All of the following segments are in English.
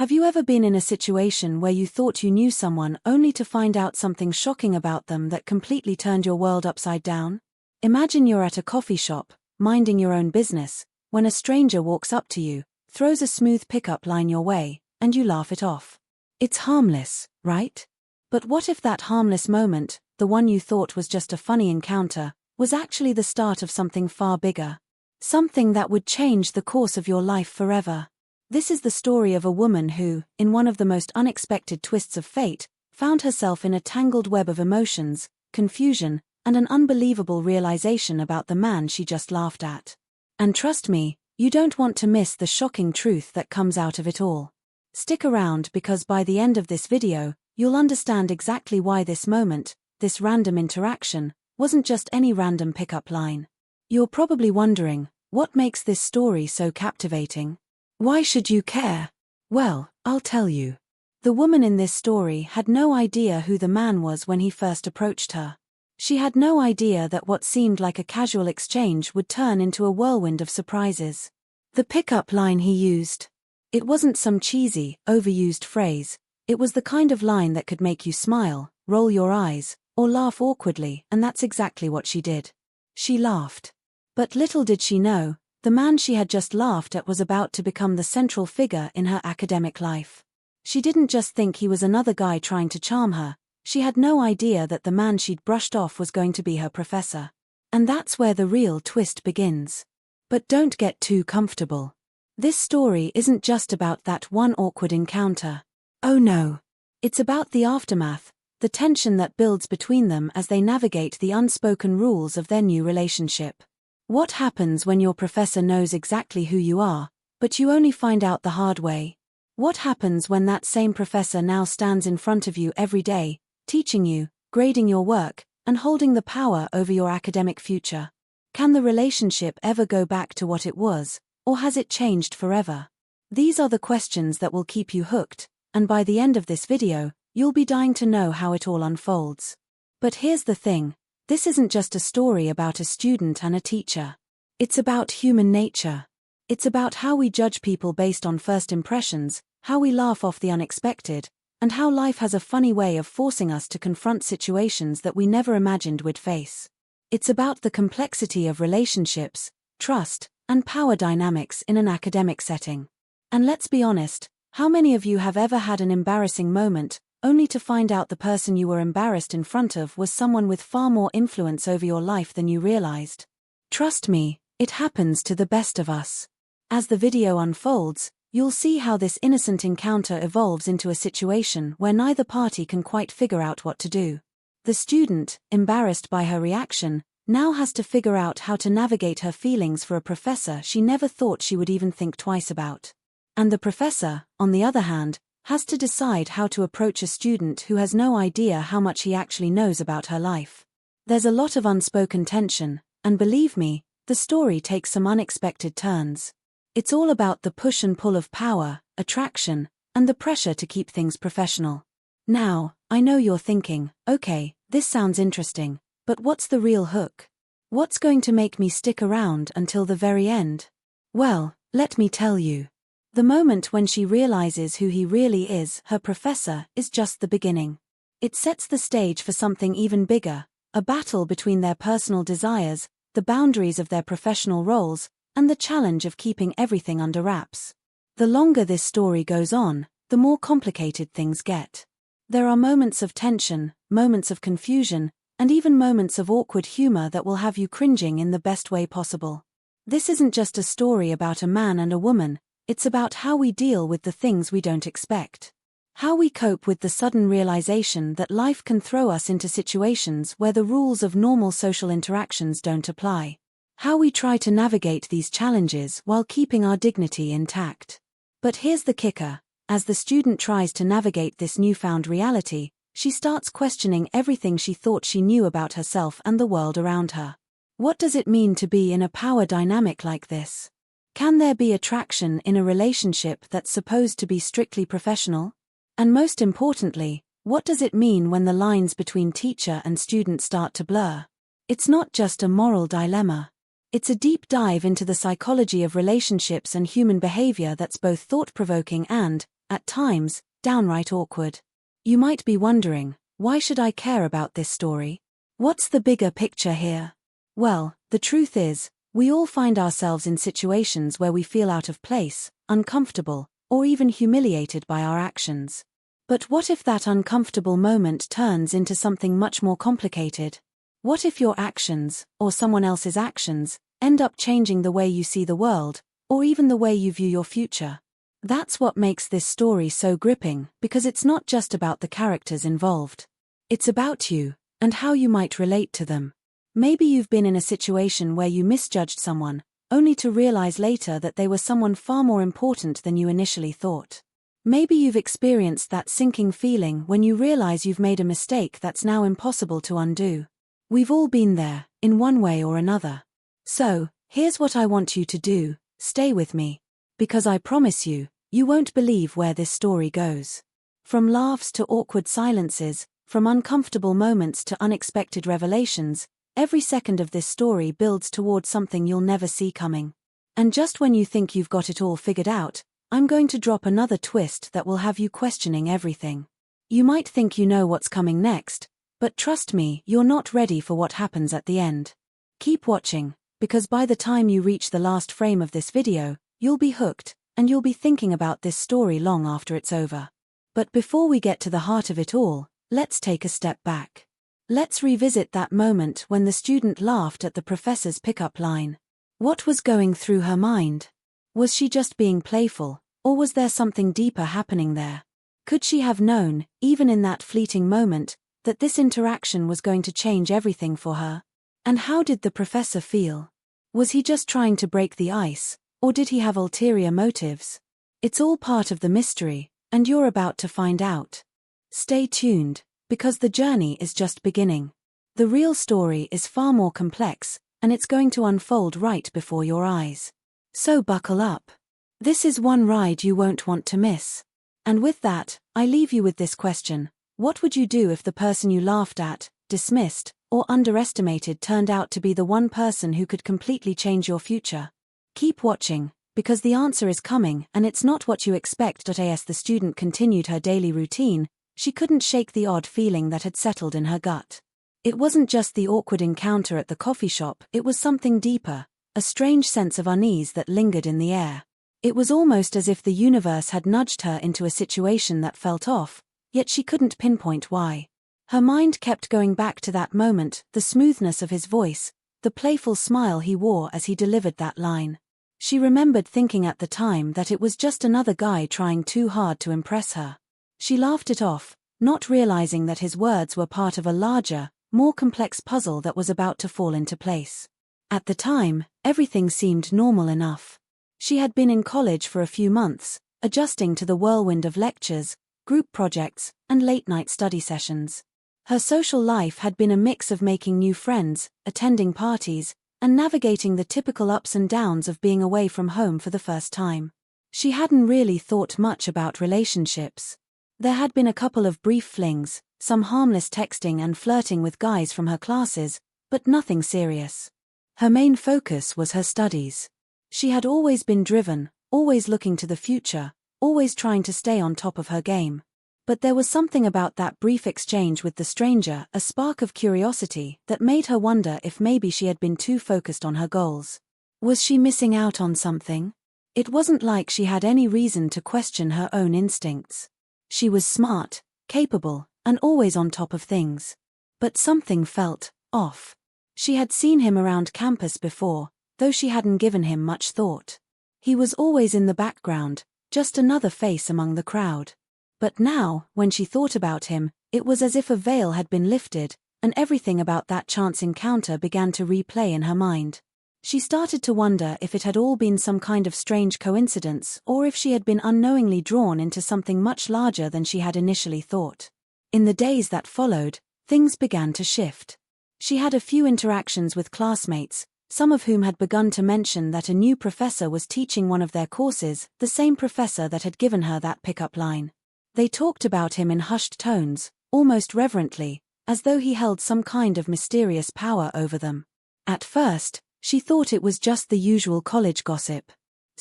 Have you ever been in a situation where you thought you knew someone only to find out something shocking about them that completely turned your world upside down? Imagine you're at a coffee shop, minding your own business, when a stranger walks up to you, throws a smooth pickup line your way, and you laugh it off. It's harmless, right? But what if that harmless moment, the one you thought was just a funny encounter, was actually the start of something far bigger? Something that would change the course of your life forever. This is the story of a woman who, in one of the most unexpected twists of fate, found herself in a tangled web of emotions, confusion, and an unbelievable realization about the man she just laughed at. And trust me, you don't want to miss the shocking truth that comes out of it all. Stick around because by the end of this video, you'll understand exactly why this moment, this random interaction, wasn't just any random pickup line. You're probably wondering, what makes this story so captivating? Why should you care? Well, I'll tell you. The woman in this story had no idea who the man was when he first approached her. She had no idea that what seemed like a casual exchange would turn into a whirlwind of surprises. The pickup line he used. It wasn't some cheesy, overused phrase. It was the kind of line that could make you smile, roll your eyes, or laugh awkwardly, and that's exactly what she did. She laughed. But little did she know, the man she had just laughed at was about to become the central figure in her academic life. She didn't just think he was another guy trying to charm her, she had no idea that the man she'd brushed off was going to be her professor. And that's where the real twist begins. But don't get too comfortable. This story isn't just about that one awkward encounter. Oh no. It's about the aftermath, the tension that builds between them as they navigate the unspoken rules of their new relationship. What happens when your professor knows exactly who you are, but you only find out the hard way? What happens when that same professor now stands in front of you every day, teaching you, grading your work, and holding the power over your academic future? Can the relationship ever go back to what it was, or has it changed forever? These are the questions that will keep you hooked, and by the end of this video, you'll be dying to know how it all unfolds. But here's the thing. This isn't just a story about a student and a teacher. It's about human nature. It's about how we judge people based on first impressions, how we laugh off the unexpected, and how life has a funny way of forcing us to confront situations that we never imagined we'd face. It's about the complexity of relationships, trust, and power dynamics in an academic setting. And let's be honest, how many of you have ever had an embarrassing moment, only to find out the person you were embarrassed in front of was someone with far more influence over your life than you realized? Trust me, it happens to the best of us. As the video unfolds, you'll see how this innocent encounter evolves into a situation where neither party can quite figure out what to do. The student, embarrassed by her reaction, now has to figure out how to navigate her feelings for a professor she never thought she would even think twice about. And the professor, on the other hand, has to decide how to approach a student who has no idea how much he actually knows about her life. There's a lot of unspoken tension, and believe me, the story takes some unexpected turns. It's all about the push and pull of power, attraction, and the pressure to keep things professional. Now, I know you're thinking, okay, this sounds interesting, but what's the real hook? What's going to make me stick around until the very end? Well, let me tell you. The moment when she realizes who he really is, her professor, is just the beginning. It sets the stage for something even bigger, a battle between their personal desires, the boundaries of their professional roles, and the challenge of keeping everything under wraps. The longer this story goes on, the more complicated things get. There are moments of tension, moments of confusion, and even moments of awkward humor that will have you cringing in the best way possible. This isn't just a story about a man and a woman. It's about how we deal with the things we don't expect. How we cope with the sudden realization that life can throw us into situations where the rules of normal social interactions don't apply. How we try to navigate these challenges while keeping our dignity intact. But here's the kicker. As the student tries to navigate this newfound reality, she starts questioning everything she thought she knew about herself and the world around her. What does it mean to be in a power dynamic like this? Can there be attraction in a relationship that's supposed to be strictly professional? And most importantly, what does it mean when the lines between teacher and student start to blur? It's not just a moral dilemma. It's a deep dive into the psychology of relationships and human behavior that's both thought-provoking and, at times, downright awkward. You might be wondering, why should I care about this story? What's the bigger picture here? Well, the truth is, we all find ourselves in situations where we feel out of place, uncomfortable, or even humiliated by our actions. But what if that uncomfortable moment turns into something much more complicated? What if your actions, or someone else's actions, end up changing the way you see the world, or even the way you view your future? That's what makes this story so gripping, because it's not just about the characters involved. It's about you, and how you might relate to them. Maybe you've been in a situation where you misjudged someone, only to realize later that they were someone far more important than you initially thought. Maybe you've experienced that sinking feeling when you realize you've made a mistake that's now impossible to undo. We've all been there, in one way or another. So, here's what I want you to do: stay with me. Because I promise you, you won't believe where this story goes. From laughs to awkward silences, from uncomfortable moments to unexpected revelations, every second of this story builds toward something you'll never see coming. And just when you think you've got it all figured out, I'm going to drop another twist that will have you questioning everything. You might think you know what's coming next, but trust me, you're not ready for what happens at the end. Keep watching, because by the time you reach the last frame of this video, you'll be hooked, and you'll be thinking about this story long after it's over. But before we get to the heart of it all, let's take a step back. Let's revisit that moment when the student laughed at the professor's pickup line. What was going through her mind? Was she just being playful, or was there something deeper happening there? Could she have known, even in that fleeting moment, that this interaction was going to change everything for her? And how did the professor feel? Was he just trying to break the ice, or did he have ulterior motives? It's all part of the mystery, and you're about to find out. Stay tuned, because the journey is just beginning. The real story is far more complex, and it's going to unfold right before your eyes. So buckle up. This is one ride you won't want to miss. And with that, I leave you with this question: what would you do if the person you laughed at, dismissed, or underestimated turned out to be the one person who could completely change your future? Keep watching, because the answer is coming, and it's not what you expect. As the student continued her daily routine, she couldn't shake the odd feeling that had settled in her gut. It wasn't just the awkward encounter at the coffee shop, it was something deeper, a strange sense of unease that lingered in the air. It was almost as if the universe had nudged her into a situation that felt off, yet she couldn't pinpoint why. Her mind kept going back to that moment, the smoothness of his voice, the playful smile he wore as he delivered that line. She remembered thinking at the time that it was just another guy trying too hard to impress her. She laughed it off, not realizing that his words were part of a larger, more complex puzzle that was about to fall into place. At the time, everything seemed normal enough. She had been in college for a few months, adjusting to the whirlwind of lectures, group projects, and late-night study sessions. Her social life had been a mix of making new friends, attending parties, and navigating the typical ups and downs of being away from home for the first time. She hadn't really thought much about relationships. There had been a couple of brief flings, some harmless texting and flirting with guys from her classes, but nothing serious. Her main focus was her studies. She had always been driven, always looking to the future, always trying to stay on top of her game. But there was something about that brief exchange with the stranger, a spark of curiosity, that made her wonder if maybe she had been too focused on her goals. Was she missing out on something? It wasn't like she had any reason to question her own instincts. She was smart, capable, and always on top of things. But something felt off. She had seen him around campus before, though she hadn't given him much thought. He was always in the background, just another face among the crowd. But now, when she thought about him, it was as if a veil had been lifted, and everything about that chance encounter began to replay in her mind. She started to wonder if it had all been some kind of strange coincidence, or if she had been unknowingly drawn into something much larger than she had initially thought. In the days that followed, things began to shift. She had a few interactions with classmates, some of whom had begun to mention that a new professor was teaching one of their courses, the same professor that had given her that pickup line. They talked about him in hushed tones, almost reverently, as though he held some kind of mysterious power over them. At first, she thought it was just the usual college gossip.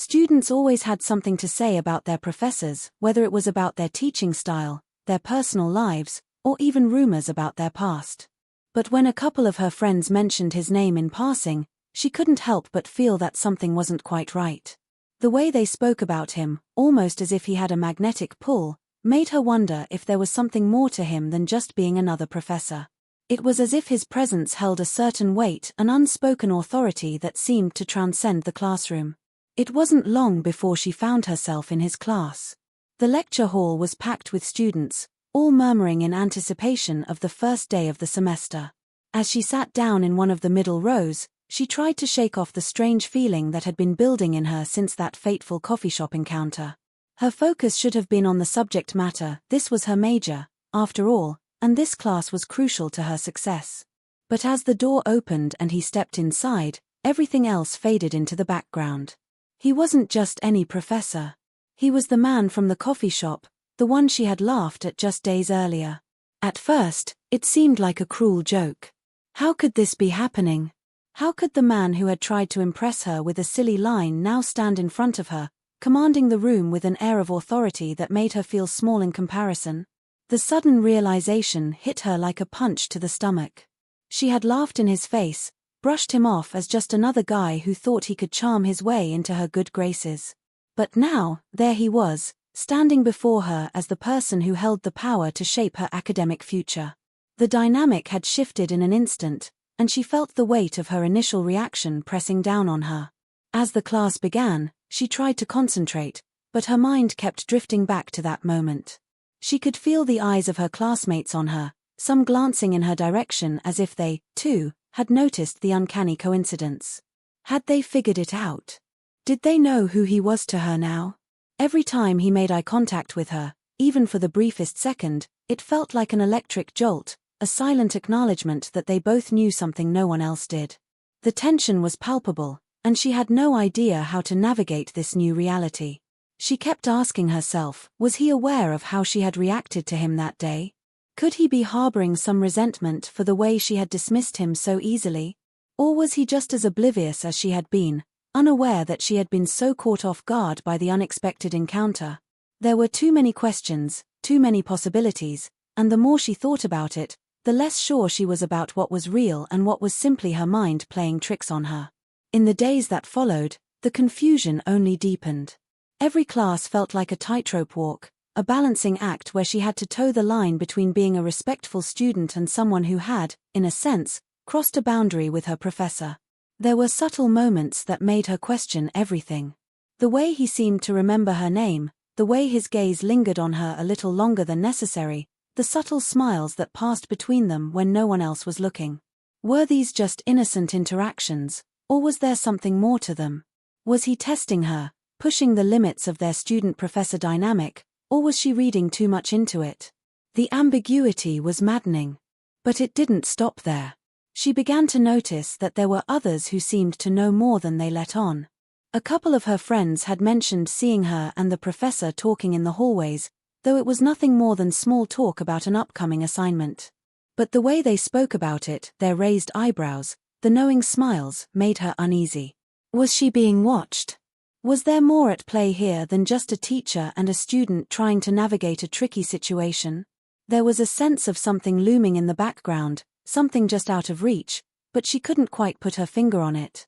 Students always had something to say about their professors, whether it was about their teaching style, their personal lives, or even rumors about their past. But when a couple of her friends mentioned his name in passing, she couldn't help but feel that something wasn't quite right. The way they spoke about him, almost as if he had a magnetic pull, made her wonder if there was something more to him than just being another professor. It was as if his presence held a certain weight, an unspoken authority that seemed to transcend the classroom. It wasn't long before she found herself in his class. The lecture hall was packed with students, all murmuring in anticipation of the first day of the semester. As she sat down in one of the middle rows, she tried to shake off the strange feeling that had been building in her since that fateful coffee shop encounter. Her focus should have been on the subject matter. This was her major, after all, and this class was crucial to her success. But as the door opened and he stepped inside, everything else faded into the background. He wasn't just any professor. He was the man from the coffee shop, the one she had laughed at just days earlier. At first, it seemed like a cruel joke. How could this be happening? How could the man who had tried to impress her with a silly line now stand in front of her, commanding the room with an air of authority that made her feel small in comparison? The sudden realization hit her like a punch to the stomach. She had laughed in his face, brushed him off as just another guy who thought he could charm his way into her good graces. But now, there he was, standing before her as the person who held the power to shape her academic future. The dynamic had shifted in an instant, and she felt the weight of her initial reaction pressing down on her. As the class began, she tried to concentrate, but her mind kept drifting back to that moment. She could feel the eyes of her classmates on her, some glancing in her direction as if they, too, had noticed the uncanny coincidence. Had they figured it out? Did they know who he was to her now? Every time he made eye contact with her, even for the briefest second, it felt like an electric jolt, a silent acknowledgement that they both knew something no one else did. The tension was palpable, and she had no idea how to navigate this new reality. She kept asking herself, was he aware of how she had reacted to him that day? Could he be harboring some resentment for the way she had dismissed him so easily? Or was he just as oblivious as she had been, unaware that she had been so caught off guard by the unexpected encounter? There were too many questions, too many possibilities, and the more she thought about it, the less sure she was about what was real and what was simply her mind playing tricks on her. In the days that followed, the confusion only deepened. Every class felt like a tightrope walk, a balancing act where she had to toe the line between being a respectful student and someone who had, in a sense, crossed a boundary with her professor. There were subtle moments that made her question everything. The way he seemed to remember her name, the way his gaze lingered on her a little longer than necessary, the subtle smiles that passed between them when no one else was looking. Were these just innocent interactions, or was there something more to them? Was he testing her, pushing the limits of their student-professor dynamic, or was she reading too much into it? The ambiguity was maddening. But it didn't stop there. She began to notice that there were others who seemed to know more than they let on. A couple of her friends had mentioned seeing her and the professor talking in the hallways, though it was nothing more than small talk about an upcoming assignment. But the way they spoke about it, their raised eyebrows, the knowing smiles, made her uneasy. Was she being watched? Was there more at play here than just a teacher and a student trying to navigate a tricky situation? There was a sense of something looming in the background, something just out of reach, but she couldn't quite put her finger on it.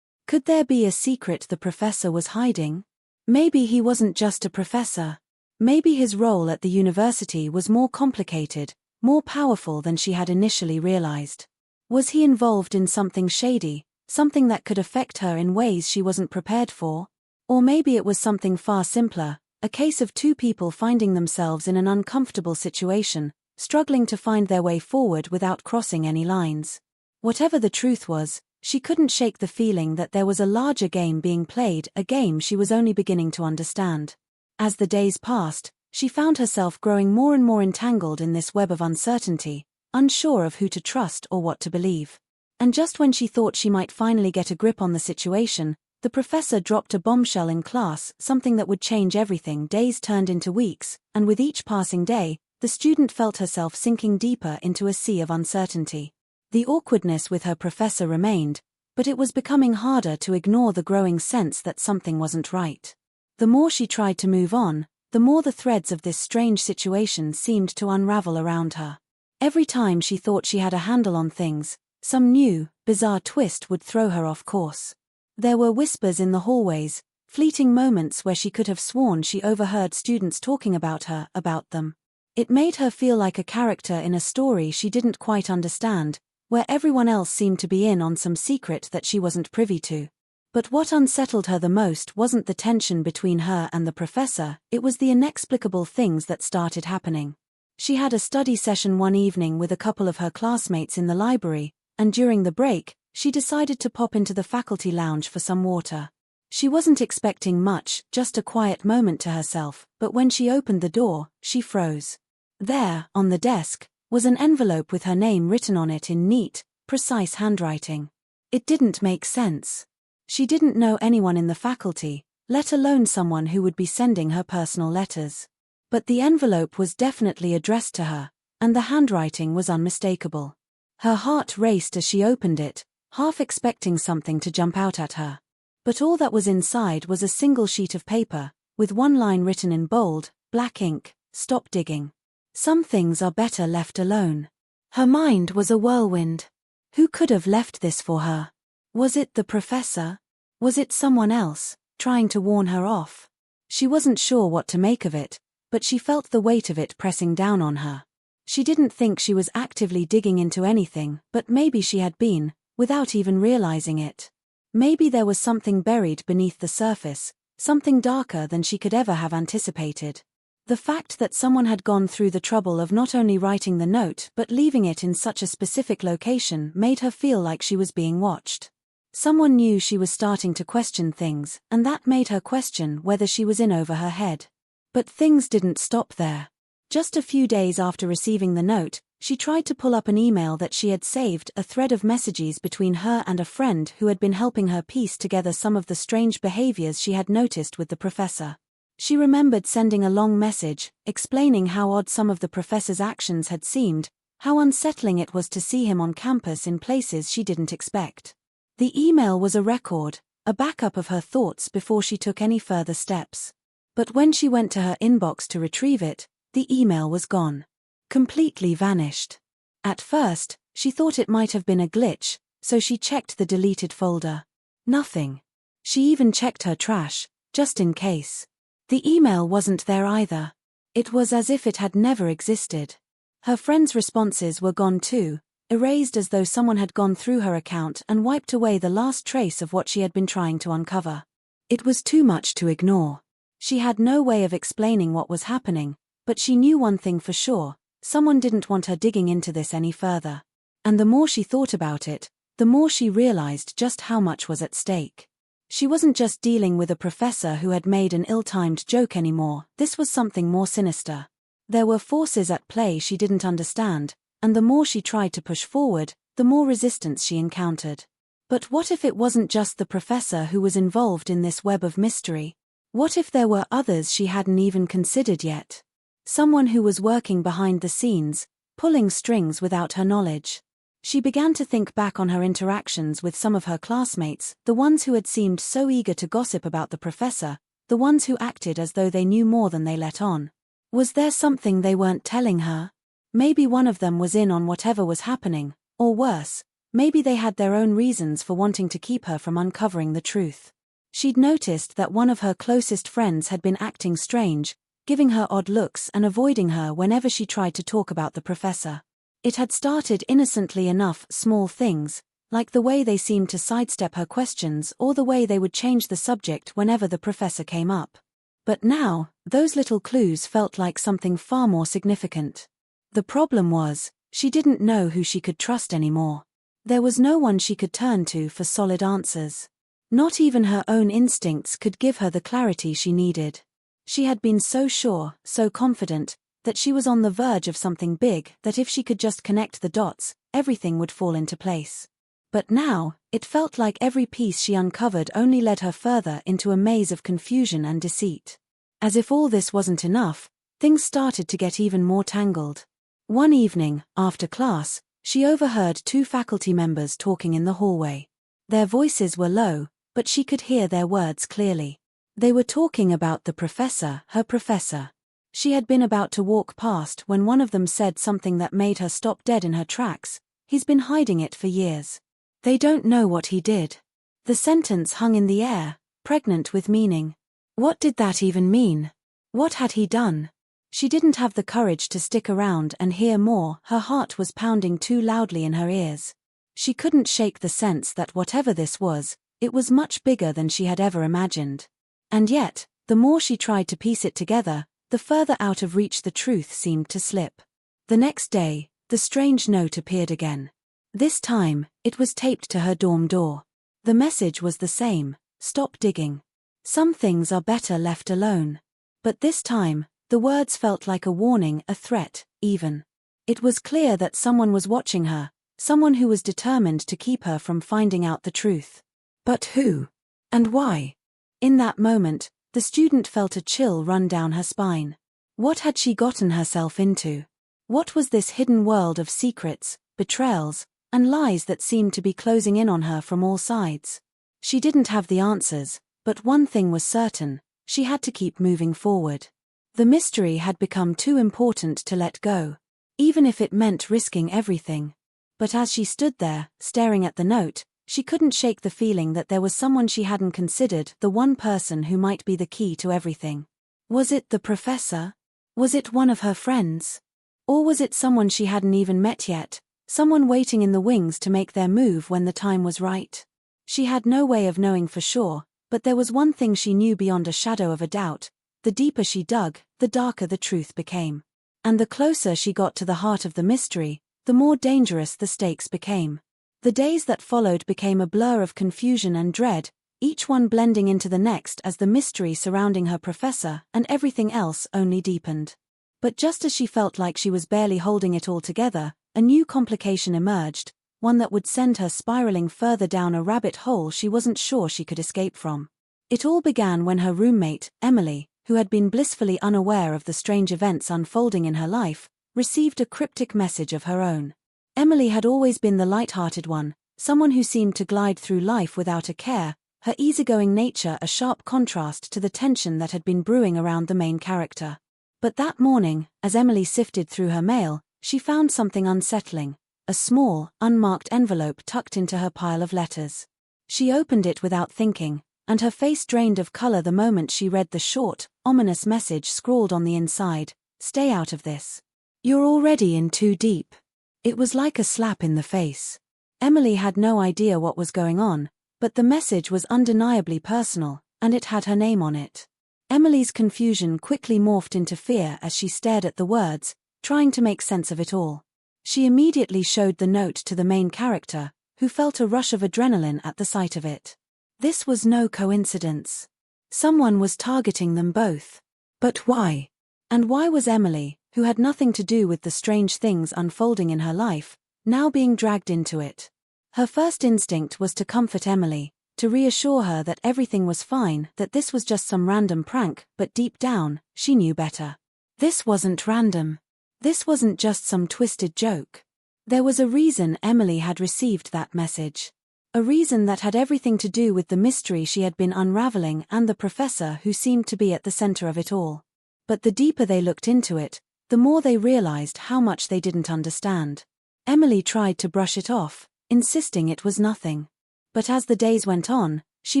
Could there be a secret the professor was hiding? Maybe he wasn't just a professor. Maybe his role at the university was more complicated, more powerful than she had initially realized. Was he involved in something shady, something that could affect her in ways she wasn't prepared for? Or maybe it was something far simpler, a case of two people finding themselves in an uncomfortable situation, struggling to find their way forward without crossing any lines. Whatever the truth was, she couldn't shake the feeling that there was a larger game being played, a game she was only beginning to understand. As the days passed, she found herself growing more and more entangled in this web of uncertainty, unsure of who to trust or what to believe. And just when she thought she might finally get a grip on the situation, the professor dropped a bombshell in class, something that would change everything. Days turned into weeks, and with each passing day, the student felt herself sinking deeper into a sea of uncertainty. The awkwardness with her professor remained, But it was becoming harder to ignore the growing sense that something wasn't right. The more she tried to move on, the more the threads of this strange situation seemed to unravel around her. Every time she thought she had a handle on things, some new, bizarre twist would throw her off course. There were whispers in the hallways, fleeting moments where she could have sworn she overheard students talking about her, about them. It made her feel like a character in a story she didn't quite understand, where everyone else seemed to be in on some secret that she wasn't privy to. But what unsettled her the most wasn't the tension between her and the professor, it was the inexplicable things that started happening. She had a study session one evening with a couple of her classmates in the library, and during the break, she decided to pop into the faculty lounge for some water. She wasn't expecting much, just a quiet moment to herself, but when she opened the door, she froze. There, on the desk, was an envelope with her name written on it in neat, precise handwriting. It didn't make sense. She didn't know anyone in the faculty, let alone someone who would be sending her personal letters. But the envelope was definitely addressed to her, and the handwriting was unmistakable. Her heart raced as she opened it, half expecting something to jump out at her. But all that was inside was a single sheet of paper, with one line written in bold, black ink: "Stop digging. Some things are better left alone." Her mind was a whirlwind. Who could have left this for her? Was it the professor? Was it someone else, trying to warn her off? She wasn't sure what to make of it, but she felt the weight of it pressing down on her. She didn't think she was actively digging into anything, but maybe she had been, without even realizing it. Maybe there was something buried beneath the surface, something darker than she could ever have anticipated. The fact that someone had gone through the trouble of not only writing the note but leaving it in such a specific location made her feel like she was being watched. Someone knew she was starting to question things, and that made her question whether she was in over her head. But things didn't stop there. Just a few days after receiving the note, she tried to pull up an email that she had saved, a thread of messages between her and a friend who had been helping her piece together some of the strange behaviors she had noticed with the professor. She remembered sending a long message, explaining how odd some of the professor's actions had seemed, how unsettling it was to see him on campus in places she didn't expect. The email was a record, a backup of her thoughts before she took any further steps. But when she went to her inbox to retrieve it, the email was gone. Completely vanished. At first, she thought it might have been a glitch, so she checked the deleted folder. Nothing. She even checked her trash, just in case. The email wasn't there either. It was as if it had never existed. Her friends' responses were gone too, erased as though someone had gone through her account and wiped away the last trace of what she had been trying to uncover. It was too much to ignore. She had no way of explaining what was happening, but she knew one thing for sure: someone didn't want her digging into this any further. And the more she thought about it, the more she realized just how much was at stake. She wasn't just dealing with a professor who had made an ill-timed joke anymore, this was something more sinister. There were forces at play she didn't understand, and the more she tried to push forward, the more resistance she encountered. But what if it wasn't just the professor who was involved in this web of mystery? What if there were others she hadn't even considered yet? Someone who was working behind the scenes, pulling strings without her knowledge. She began to think back on her interactions with some of her classmates, the ones who had seemed so eager to gossip about the professor, the ones who acted as though they knew more than they let on. Was there something they weren't telling her? Maybe one of them was in on whatever was happening, or worse, maybe they had their own reasons for wanting to keep her from uncovering the truth. She'd noticed that one of her closest friends had been acting strange, giving her odd looks and avoiding her whenever she tried to talk about the professor. It had started innocently enough, small things, like the way they seemed to sidestep her questions or the way they would change the subject whenever the professor came up. But now, those little clues felt like something far more significant. The problem was, she didn't know who she could trust anymore. There was no one she could turn to for solid answers. Not even her own instincts could give her the clarity she needed. She had been so sure, so confident, that she was on the verge of something big, that if she could just connect the dots, everything would fall into place. But now, it felt like every piece she uncovered only led her further into a maze of confusion and deceit. As if all this wasn't enough, things started to get even more tangled. One evening, after class, she overheard two faculty members talking in the hallway. Their voices were low, but she could hear their words clearly. They were talking about the professor, her professor. She had been about to walk past when one of them said something that made her stop dead in her tracks. He's been hiding it for years. They don't know what he did. The sentence hung in the air, pregnant with meaning. What did that even mean? What had he done? She didn't have the courage to stick around and hear more. Her heart was pounding too loudly in her ears. She couldn't shake the sense that whatever this was, it was much bigger than she had ever imagined. And yet, the more she tried to piece it together, the further out of reach the truth seemed to slip. The next day, the strange note appeared again. This time, it was taped to her dorm door. The message was the same: stop digging. Some things are better left alone. But this time, the words felt like a warning, a threat, even. It was clear that someone was watching her, someone who was determined to keep her from finding out the truth. But who? And why? In that moment, the student felt a chill run down her spine. What had she gotten herself into? What was this hidden world of secrets, betrayals, and lies that seemed to be closing in on her from all sides? She didn't have the answers, but one thing was certain: she had to keep moving forward. The mystery had become too important to let go, even if it meant risking everything. But as she stood there, staring at the note, she couldn't shake the feeling that there was someone she hadn't considered, the one person who might be the key to everything. Was it the professor? Was it one of her friends? Or was it someone she hadn't even met yet, someone waiting in the wings to make their move when the time was right? She had no way of knowing for sure, but there was one thing she knew beyond a shadow of a doubt: the deeper she dug, the darker the truth became. And the closer she got to the heart of the mystery, the more dangerous the stakes became. The days that followed became a blur of confusion and dread, each one blending into the next as the mystery surrounding her professor and everything else only deepened. But just as she felt like she was barely holding it all together, a new complication emerged, one that would send her spiraling further down a rabbit hole she wasn't sure she could escape from. It all began when her roommate, Emily, who had been blissfully unaware of the strange events unfolding in her life, received a cryptic message of her own. Emily had always been the light-hearted one, someone who seemed to glide through life without a care, her easygoing nature a sharp contrast to the tension that had been brewing around the main character. But that morning, as Emily sifted through her mail, she found something unsettling: a small, unmarked envelope tucked into her pile of letters. She opened it without thinking, and her face drained of color the moment she read the short, ominous message scrawled on the inside: "Stay out of this. You're already in too deep." It was like a slap in the face. Emily had no idea what was going on, but the message was undeniably personal, and it had her name on it. Emily's confusion quickly morphed into fear as she stared at the words, trying to make sense of it all. She immediately showed the note to the main character, who felt a rush of adrenaline at the sight of it. This was no coincidence. Someone was targeting them both. But why? And why was Emily, who had nothing to do with the strange things unfolding in her life, now being dragged into it? Her first instinct was to comfort Emily, to reassure her that everything was fine, that this was just some random prank, but deep down, she knew better. This wasn't random. This wasn't just some twisted joke. There was a reason Emily had received that message. A reason that had everything to do with the mystery she had been unraveling and the professor who seemed to be at the center of it all. But the deeper they looked into it, the more they realized how much they didn't understand. Emily tried to brush it off, insisting it was nothing. But as the days went on, she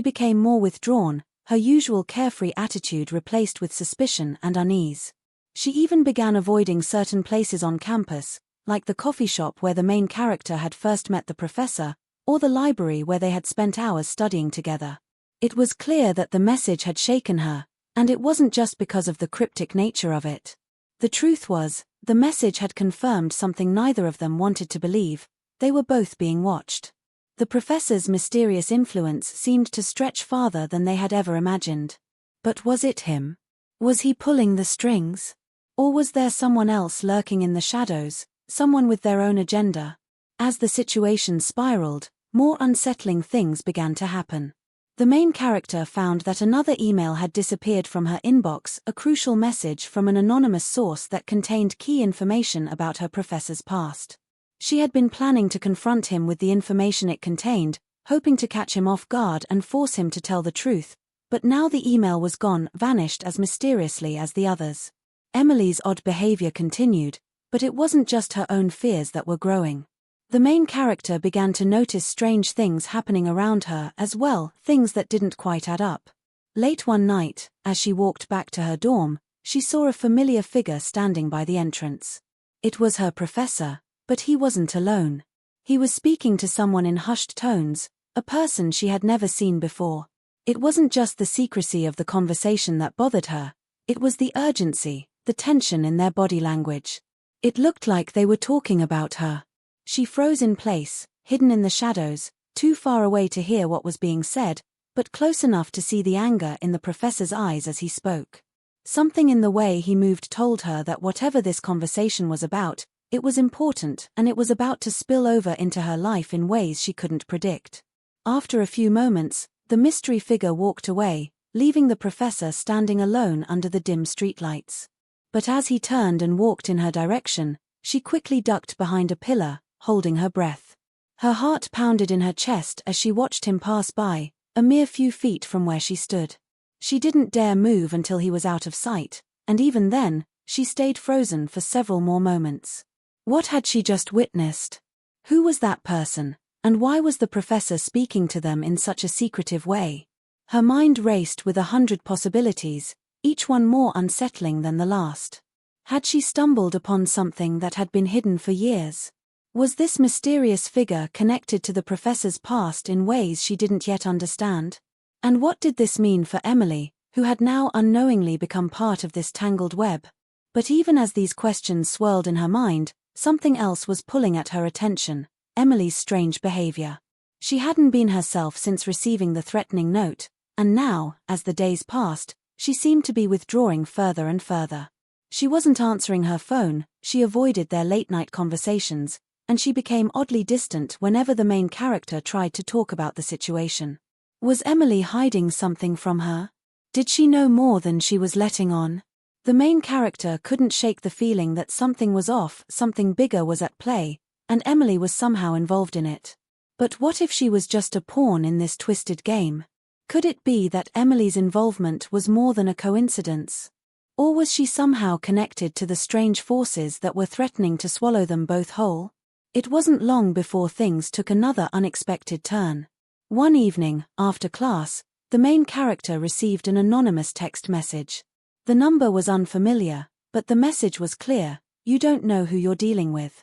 became more withdrawn, her usual carefree attitude replaced with suspicion and unease. She even began avoiding certain places on campus, like the coffee shop where the main character had first met the professor, or the library where they had spent hours studying together. It was clear that the message had shaken her, and it wasn't just because of the cryptic nature of it. The truth was, the message had confirmed something neither of them wanted to believe: they were both being watched. The professor's mysterious influence seemed to stretch farther than they had ever imagined. But was it him? Was he pulling the strings? Or was there someone else lurking in the shadows, someone with their own agenda? As the situation spiraled, more unsettling things began to happen. The main character found that another email had disappeared from her inbox, a crucial message from an anonymous source that contained key information about her professor's past. She had been planning to confront him with the information it contained, hoping to catch him off guard and force him to tell the truth, but now the email was gone, vanished as mysteriously as the others. Emily's odd behavior continued, but it wasn't just her own fears that were growing. The main character began to notice strange things happening around her as well, things that didn't quite add up. Late one night, as she walked back to her dorm, she saw a familiar figure standing by the entrance. It was her professor, but he wasn't alone. He was speaking to someone in hushed tones, a person she had never seen before. It wasn't just the secrecy of the conversation that bothered her, it was the urgency, the tension in their body language. It looked like they were talking about her. She froze in place, hidden in the shadows, too far away to hear what was being said, but close enough to see the anger in the professor's eyes as he spoke. Something in the way he moved told her that whatever this conversation was about, it was important and it was about to spill over into her life in ways she couldn't predict. After a few moments, the mystery figure walked away, leaving the professor standing alone under the dim streetlights. But as he turned and walked in her direction, she quickly ducked behind a pillar, holding her breath. Her heart pounded in her chest as she watched him pass by, a mere few feet from where she stood. She didn't dare move until he was out of sight, and even then, she stayed frozen for several more moments. What had she just witnessed? Who was that person, and why was the professor speaking to them in such a secretive way? Her mind raced with 100 possibilities, each one more unsettling than the last. Had she stumbled upon something that had been hidden for years? Was this mysterious figure connected to the professor's past in ways she didn't yet understand? And what did this mean for Emily, who had now unknowingly become part of this tangled web? But even as these questions swirled in her mind, something else was pulling at her attention: Emily's strange behavior. She hadn't been herself since receiving the threatening note, and now, as the days passed, she seemed to be withdrawing further and further. She wasn't answering her phone, she avoided their late-night conversations, and she became oddly distant whenever the main character tried to talk about the situation. Was Emily hiding something from her? Did she know more than she was letting on? The main character couldn't shake the feeling that something was off, something bigger was at play, and Emily was somehow involved in it. But what if she was just a pawn in this twisted game? Could it be that Emily's involvement was more than a coincidence? Or was she somehow connected to the strange forces that were threatening to swallow them both whole? It wasn't long before things took another unexpected turn. One evening, after class, the main character received an anonymous text message. The number was unfamiliar, but the message was clear: you don't know who you're dealing with.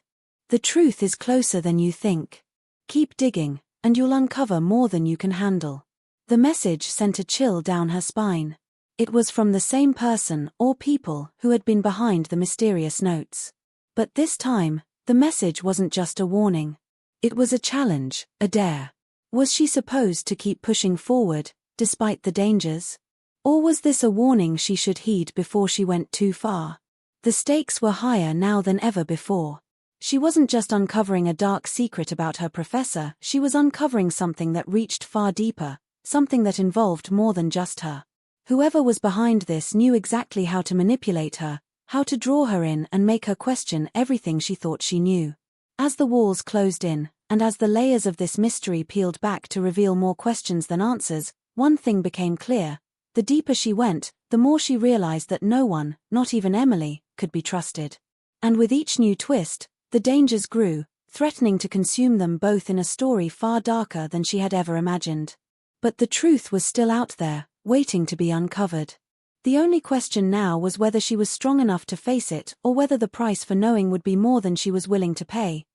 The truth is closer than you think. Keep digging, and you'll uncover more than you can handle. The message sent a chill down her spine. It was from the same person or people who had been behind the mysterious notes. But this time, the message wasn't just a warning. It was a challenge, a dare. Was she supposed to keep pushing forward, despite the dangers? Or was this a warning she should heed before she went too far? The stakes were higher now than ever before. She wasn't just uncovering a dark secret about her professor, she was uncovering something that reached far deeper, something that involved more than just her. Whoever was behind this knew exactly how to manipulate her, how to draw her in and make her question everything she thought she knew. As the walls closed in, and as the layers of this mystery peeled back to reveal more questions than answers, one thing became clear: the deeper she went, the more she realized that no one, not even Emily, could be trusted. And with each new twist, the dangers grew, threatening to consume them both in a story far darker than she had ever imagined. But the truth was still out there, waiting to be uncovered. The only question now was whether she was strong enough to face it, or whether the price for knowing would be more than she was willing to pay.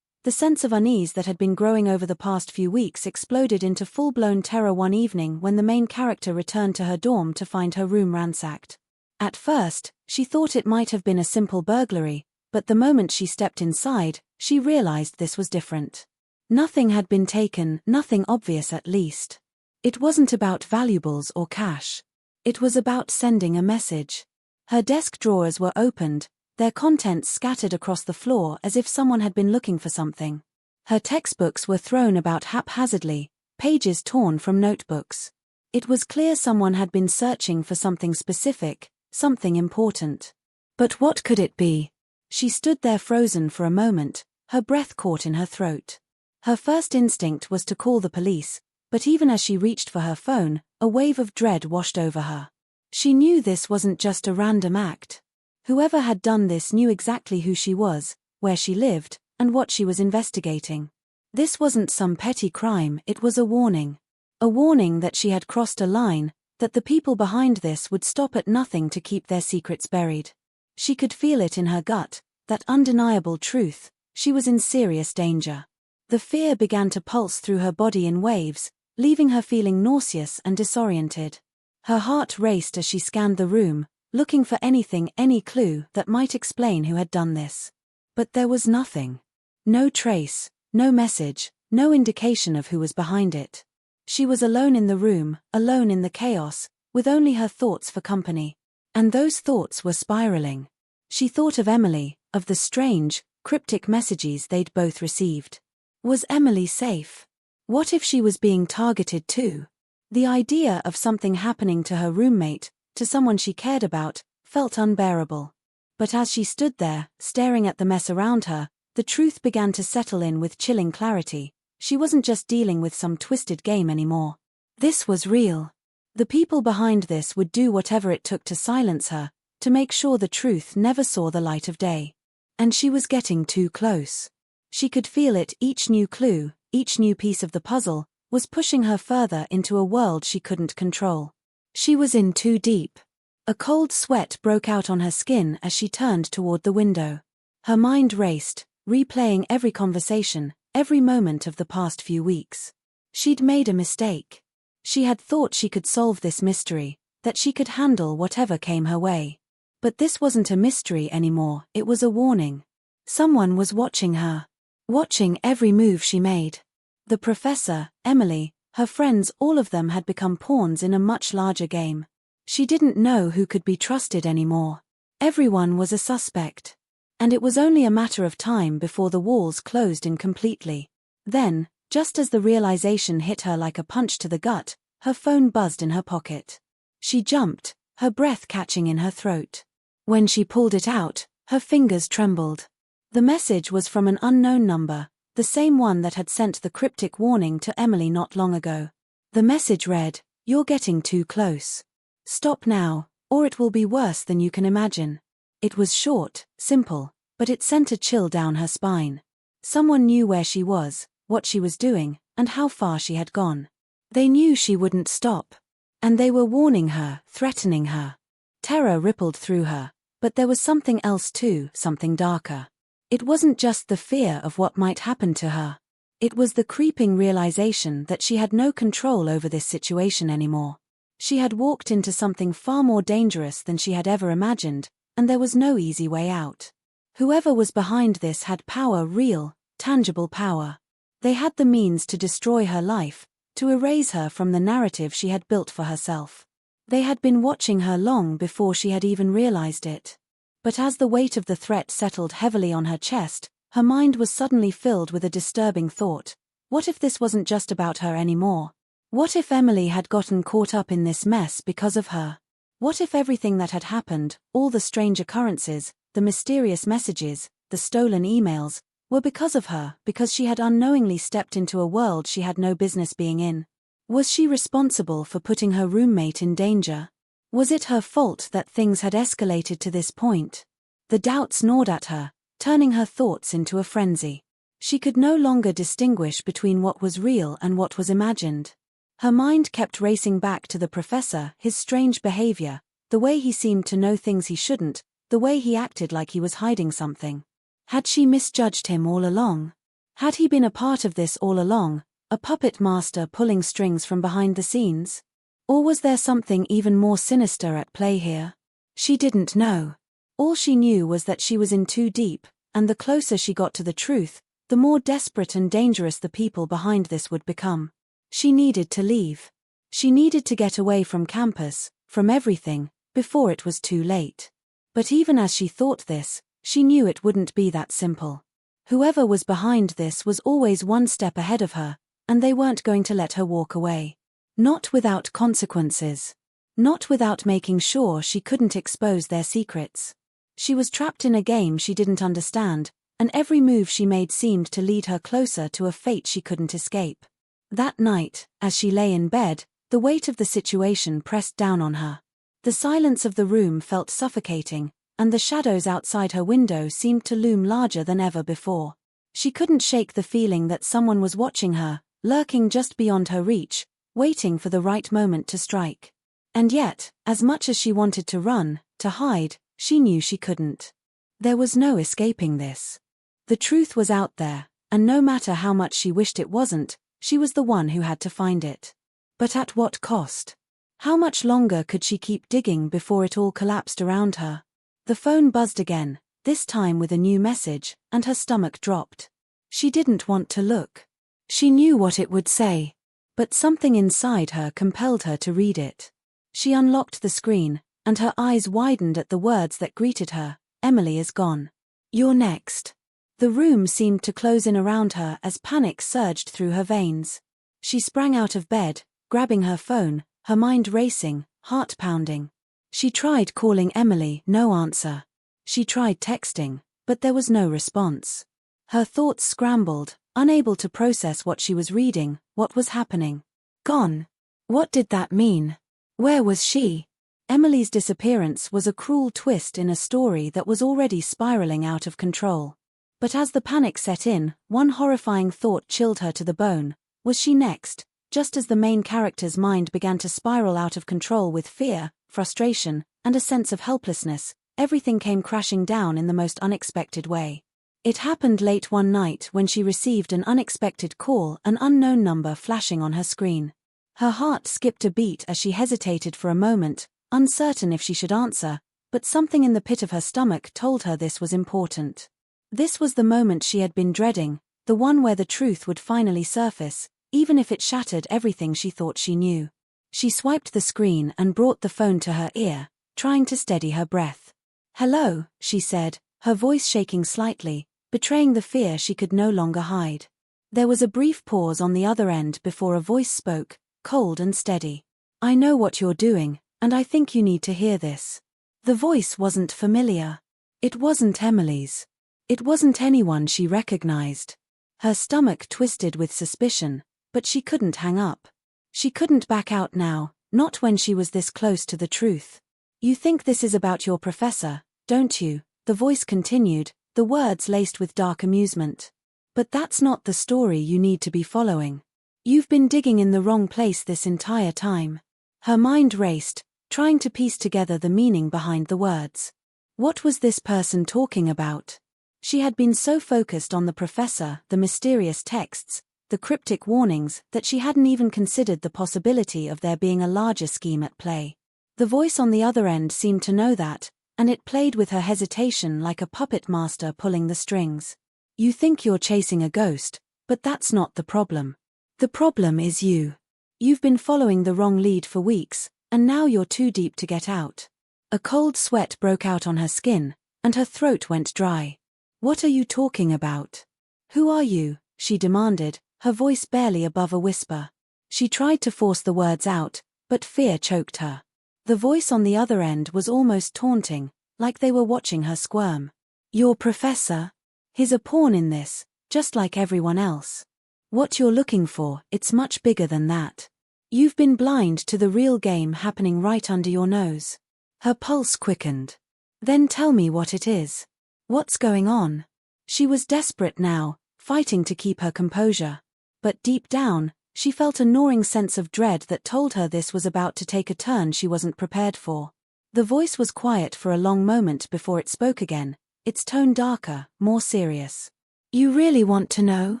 The sense of unease that had been growing over the past few weeks exploded into full-blown terror one evening when the main character returned to her dorm to find her room ransacked. At first, she thought it might have been a simple burglary, but the moment she stepped inside, she realized this was different. Nothing had been taken, nothing obvious at least. It wasn't about valuables or cash. It was about sending a message. Her desk drawers were opened, their contents scattered across the floor as if someone had been looking for something. Her textbooks were thrown about haphazardly, pages torn from notebooks. It was clear someone had been searching for something specific, something important. But what could it be? She stood there frozen for a moment, her breath caught in her throat. Her first instinct was to call the police, but even as she reached for her phone, a wave of dread washed over her. She knew this wasn't just a random act. Whoever had done this knew exactly who she was, where she lived, and what she was investigating. This wasn't some petty crime, it was a warning. A warning that she had crossed a line, that the people behind this would stop at nothing to keep their secrets buried. She could feel it in her gut, that undeniable truth: she was in serious danger. The fear began to pulse through her body in waves, leaving her feeling nauseous and disoriented. Her heart raced as she scanned the room, looking for anything, any clue that might explain who had done this. But there was nothing. No trace, no message, no indication of who was behind it. She was alone in the room, alone in the chaos, with only her thoughts for company. And those thoughts were spiraling. She thought of Emily, of the strange, cryptic messages they'd both received. Was Emily safe? What if she was being targeted too? The idea of something happening to her roommate, to someone she cared about, felt unbearable. But as she stood there, staring at the mess around her, the truth began to settle in with chilling clarity. She wasn't just dealing with some twisted game anymore. This was real. The people behind this would do whatever it took to silence her, to make sure the truth never saw the light of day. And she was getting too close. She could feel it: each new clue, each new piece of the puzzle, was pushing her further into a world she couldn't control. She was in too deep. A cold sweat broke out on her skin as she turned toward the window. Her mind raced, replaying every conversation, every moment of the past few weeks. She'd made a mistake. She had thought she could solve this mystery, that she could handle whatever came her way. But this wasn't a mystery anymore, it was a warning. Someone was watching her. Watching every move she made. The professor, Emily, her friends, all of them had become pawns in a much larger game. She didn't know who could be trusted anymore. Everyone was a suspect. And it was only a matter of time before the walls closed in completely. Then, just as the realization hit her like a punch to the gut, her phone buzzed in her pocket. She jumped, her breath catching in her throat. When she pulled it out, her fingers trembled. The message was from an unknown number, the same one that had sent the cryptic warning to Emily not long ago. The message read, "You're getting too close. Stop now, or it will be worse than you can imagine." It was short, simple, but it sent a chill down her spine. Someone knew where she was, what she was doing, and how far she had gone. They knew she wouldn't stop. And they were warning her, threatening her. Terror rippled through her, but there was something else too, something darker. It wasn't just the fear of what might happen to her. It was the creeping realization that she had no control over this situation anymore. She had walked into something far more dangerous than she had ever imagined, and there was no easy way out. Whoever was behind this had power, real, tangible power. They had the means to destroy her life, to erase her from the narrative she had built for herself. They had been watching her long before she had even realized it. But as the weight of the threat settled heavily on her chest, her mind was suddenly filled with a disturbing thought. What if this wasn't just about her anymore? What if Emily had gotten caught up in this mess because of her? What if everything that had happened, all the strange occurrences, the mysterious messages, the stolen emails, were because of her, because she had unknowingly stepped into a world she had no business being in? Was she responsible for putting her roommate in danger? Was it her fault that things had escalated to this point? The doubts gnawed at her, turning her thoughts into a frenzy. She could no longer distinguish between what was real and what was imagined. Her mind kept racing back to the professor, his strange behavior, the way he seemed to know things he shouldn't, the way he acted like he was hiding something. Had she misjudged him all along? Had he been a part of this all along, a puppet master pulling strings from behind the scenes? Or was there something even more sinister at play here? She didn't know. All she knew was that she was in too deep, and the closer she got to the truth, the more desperate and dangerous the people behind this would become. She needed to leave. She needed to get away from campus, from everything, before it was too late. But even as she thought this, she knew it wouldn't be that simple. Whoever was behind this was always one step ahead of her, and they weren't going to let her walk away. Not without consequences. Not without making sure she couldn't expose their secrets. She was trapped in a game she didn't understand, and every move she made seemed to lead her closer to a fate she couldn't escape. That night, as she lay in bed, the weight of the situation pressed down on her. The silence of the room felt suffocating, and the shadows outside her window seemed to loom larger than ever before. She couldn't shake the feeling that someone was watching her, lurking just beyond her reach, waiting for the right moment to strike. And yet, as much as she wanted to run, to hide, she knew she couldn't. There was no escaping this. The truth was out there, and no matter how much she wished it wasn't, she was the one who had to find it. But at what cost? How much longer could she keep digging before it all collapsed around her? The phone buzzed again, this time with a new message, and her stomach dropped. She didn't want to look. She knew what it would say. But something inside her compelled her to read it. She unlocked the screen, and her eyes widened at the words that greeted her. Emily is gone. You're next. The room seemed to close in around her as panic surged through her veins. She sprang out of bed, grabbing her phone, her mind racing, heart pounding. She tried calling Emily, no answer. She tried texting, but there was no response. Her thoughts scrambled, unable to process what she was reading, what was happening. Gone. What did that mean? Where was she? Emily's disappearance was a cruel twist in a story that was already spiraling out of control. But as the panic set in, one horrifying thought chilled her to the bone. Was she next? Just as the main character's mind began to spiral out of control with fear, frustration, and a sense of helplessness, everything came crashing down in the most unexpected way. It happened late one night when she received an unexpected call, an unknown number flashing on her screen. Her heart skipped a beat as she hesitated for a moment, uncertain if she should answer, but something in the pit of her stomach told her this was important. This was the moment she had been dreading, the one where the truth would finally surface, even if it shattered everything she thought she knew. She swiped the screen and brought the phone to her ear, trying to steady her breath. "Hello," she said, her voice shaking slightly, betraying the fear she could no longer hide. There was a brief pause on the other end before a voice spoke, cold and steady. "I know what you're doing, and I think you need to hear this." The voice wasn't familiar. It wasn't Emily's. It wasn't anyone she recognized. Her stomach twisted with suspicion, but she couldn't hang up. She couldn't back out now, not when she was this close to the truth. "You think this is about your professor, don't you?" The voice continued, the words laced with dark amusement. "But that's not the story you need to be following. You've been digging in the wrong place this entire time." Her mind raced, trying to piece together the meaning behind the words. What was this person talking about? She had been so focused on the professor, the mysterious texts, the cryptic warnings, that she hadn't even considered the possibility of there being a larger scheme at play. The voice on the other end seemed to know that, and it played with her hesitation like a puppet master pulling the strings. "You think you're chasing a ghost, but that's not the problem. The problem is you. You've been following the wrong lead for weeks, and now you're too deep to get out." A cold sweat broke out on her skin, and her throat went dry. "What are you talking about? Who are you?" she demanded, her voice barely above a whisper. She tried to force the words out, but fear choked her. The voice on the other end was almost taunting, like they were watching her squirm. "Your professor? He's a pawn in this, just like everyone else. What you're looking for, it's much bigger than that. You've been blind to the real game happening right under your nose." Her pulse quickened. "Then tell me what it is. What's going on?" She was desperate now, fighting to keep her composure. But deep down, she felt a gnawing sense of dread that told her this was about to take a turn she wasn't prepared for. The voice was quiet for a long moment before it spoke again, its tone darker, more serious. "You really want to know?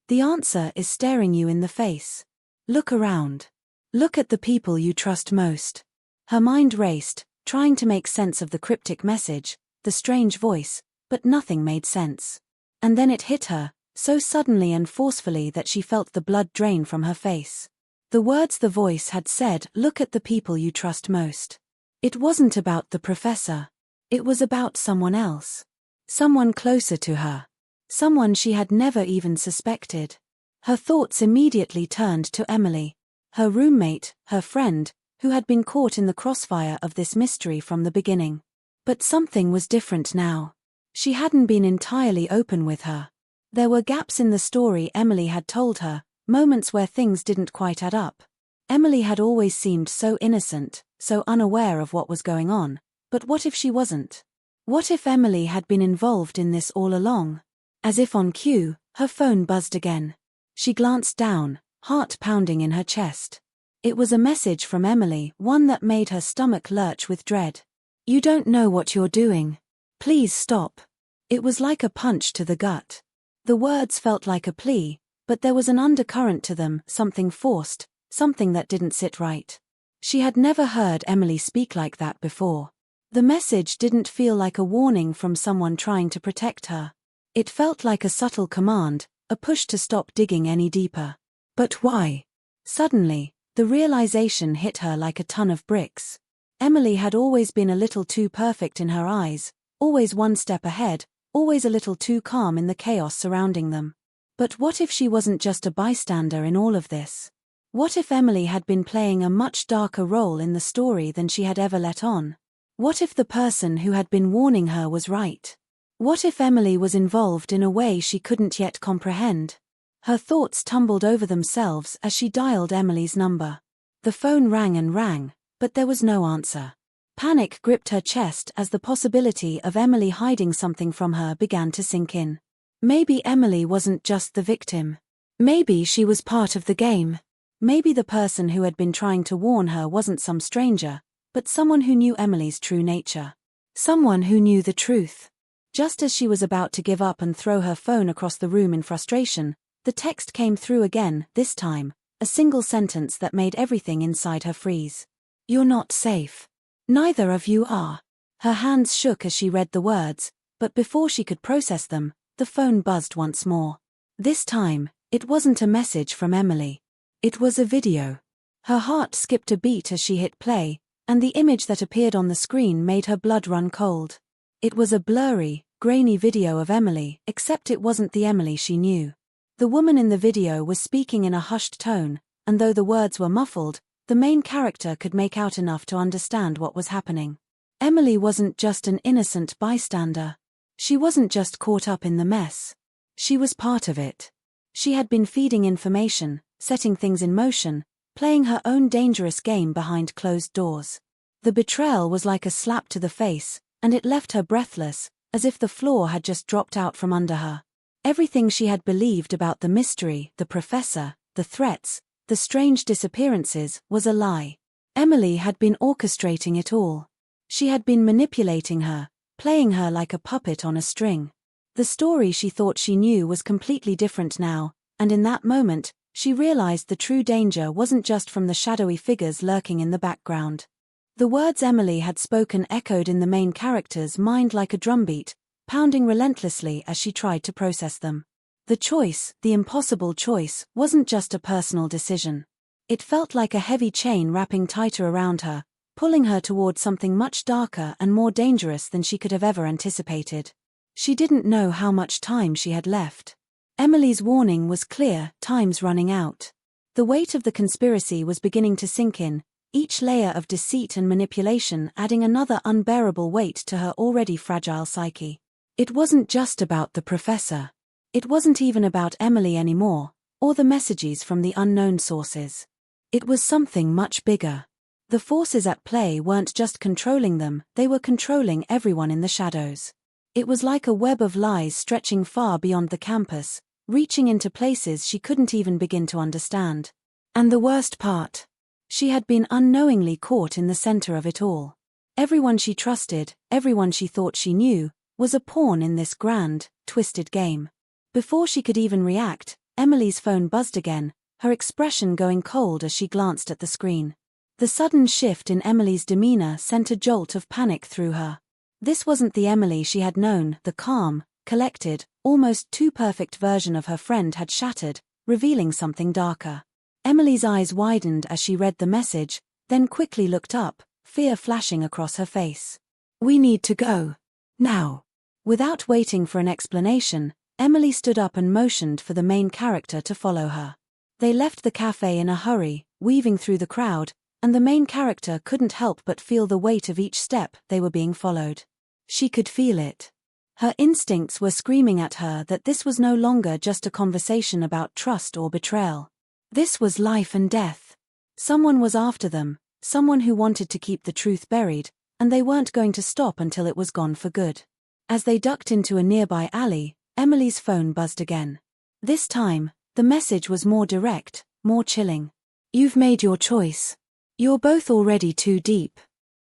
The answer is staring you in the face. Look around. Look at the people you trust most." Her mind raced, trying to make sense of the cryptic message, the strange voice, but nothing made sense. And then it hit her, so suddenly and forcefully that she felt the blood drain from her face. The words the voice had said, "Look at the people you trust most." It wasn't about the professor. It was about someone else. Someone closer to her. Someone she had never even suspected. Her thoughts immediately turned to Emily. Her roommate, her friend, who had been caught in the crossfire of this mystery from the beginning. But something was different now. She hadn't been entirely open with her. There were gaps in the story Emily had told her, moments where things didn't quite add up. Emily had always seemed so innocent, so unaware of what was going on. But what if she wasn't? What if Emily had been involved in this all along? As if on cue, her phone buzzed again. She glanced down, heart pounding in her chest. It was a message from Emily, one that made her stomach lurch with dread. "You don't know what you're doing. Please stop." It was like a punch to the gut. The words felt like a plea, but there was an undercurrent to them, something forced, something that didn't sit right. She had never heard Emily speak like that before. The message didn't feel like a warning from someone trying to protect her. It felt like a subtle command, a push to stop digging any deeper. But why? Suddenly, the realization hit her like a ton of bricks. Emily had always been a little too perfect in her eyes, always one step ahead, always a little too calm in the chaos surrounding them. But what if she wasn't just a bystander in all of this? What if Emily had been playing a much darker role in the story than she had ever let on? What if the person who had been warning her was right? What if Emily was involved in a way she couldn't yet comprehend? Her thoughts tumbled over themselves as she dialed Emily's number. The phone rang and rang, but there was no answer. Panic gripped her chest as the possibility of Emily hiding something from her began to sink in. Maybe Emily wasn't just the victim. Maybe she was part of the game. Maybe the person who had been trying to warn her wasn't some stranger, but someone who knew Emily's true nature. Someone who knew the truth. Just as she was about to give up and throw her phone across the room in frustration, the text came through again, this time, a single sentence that made everything inside her freeze. "You're not safe. Neither of you are." Her hands shook as she read the words, but before she could process them, the phone buzzed once more. This time, it wasn't a message from Emily. It was a video. Her heart skipped a beat as she hit play, and the image that appeared on the screen made her blood run cold. It was a blurry, grainy video of Emily, except it wasn't the Emily she knew. The woman in the video was speaking in a hushed tone, and though the words were muffled, the main character could make out enough to understand what was happening. Emily wasn't just an innocent bystander. She wasn't just caught up in the mess. She was part of it. She had been feeding information, setting things in motion, playing her own dangerous game behind closed doors. The betrayal was like a slap to the face, and it left her breathless, as if the floor had just dropped out from under her. Everything she had believed about the mystery, the professor, the threats, the strange disappearances, was a lie. Emily had been orchestrating it all. She had been manipulating her, playing her like a puppet on a string. The story she thought she knew was completely different now, and in that moment, she realized the true danger wasn't just from the shadowy figures lurking in the background. The words Emily had spoken echoed in the main character's mind like a drumbeat, pounding relentlessly as she tried to process them. The choice, the impossible choice, wasn't just a personal decision. It felt like a heavy chain wrapping tighter around her, pulling her toward something much darker and more dangerous than she could have ever anticipated. She didn't know how much time she had left. Emily's warning was clear, time's running out. The weight of the conspiracy was beginning to sink in, each layer of deceit and manipulation adding another unbearable weight to her already fragile psyche. It wasn't just about the professor. It wasn't even about Emily anymore, or the messages from the unknown sources. It was something much bigger. The forces at play weren't just controlling them, they were controlling everyone in the shadows. It was like a web of lies stretching far beyond the campus, reaching into places she couldn't even begin to understand. And the worst part? She had been unknowingly caught in the center of it all. Everyone she trusted, everyone she thought she knew, was a pawn in this grand, twisted game. Before she could even react, Emily's phone buzzed again, her expression going cold as she glanced at the screen. The sudden shift in Emily's demeanor sent a jolt of panic through her. This wasn't the Emily she had known, the calm, collected, almost too perfect version of her friend had shattered, revealing something darker. Emily's eyes widened as she read the message, then quickly looked up, fear flashing across her face. "We need to go. Now." Without waiting for an explanation, Emily stood up and motioned for the main character to follow her. They left the cafe in a hurry, weaving through the crowd, and the main character couldn't help but feel the weight of each step. They were being followed. She could feel it. Her instincts were screaming at her that this was no longer just a conversation about trust or betrayal. This was life and death. Someone was after them, someone who wanted to keep the truth buried, and they weren't going to stop until it was gone for good. As they ducked into a nearby alley, Emily's phone buzzed again. This time, the message was more direct, more chilling. "You've made your choice. You're both already too deep.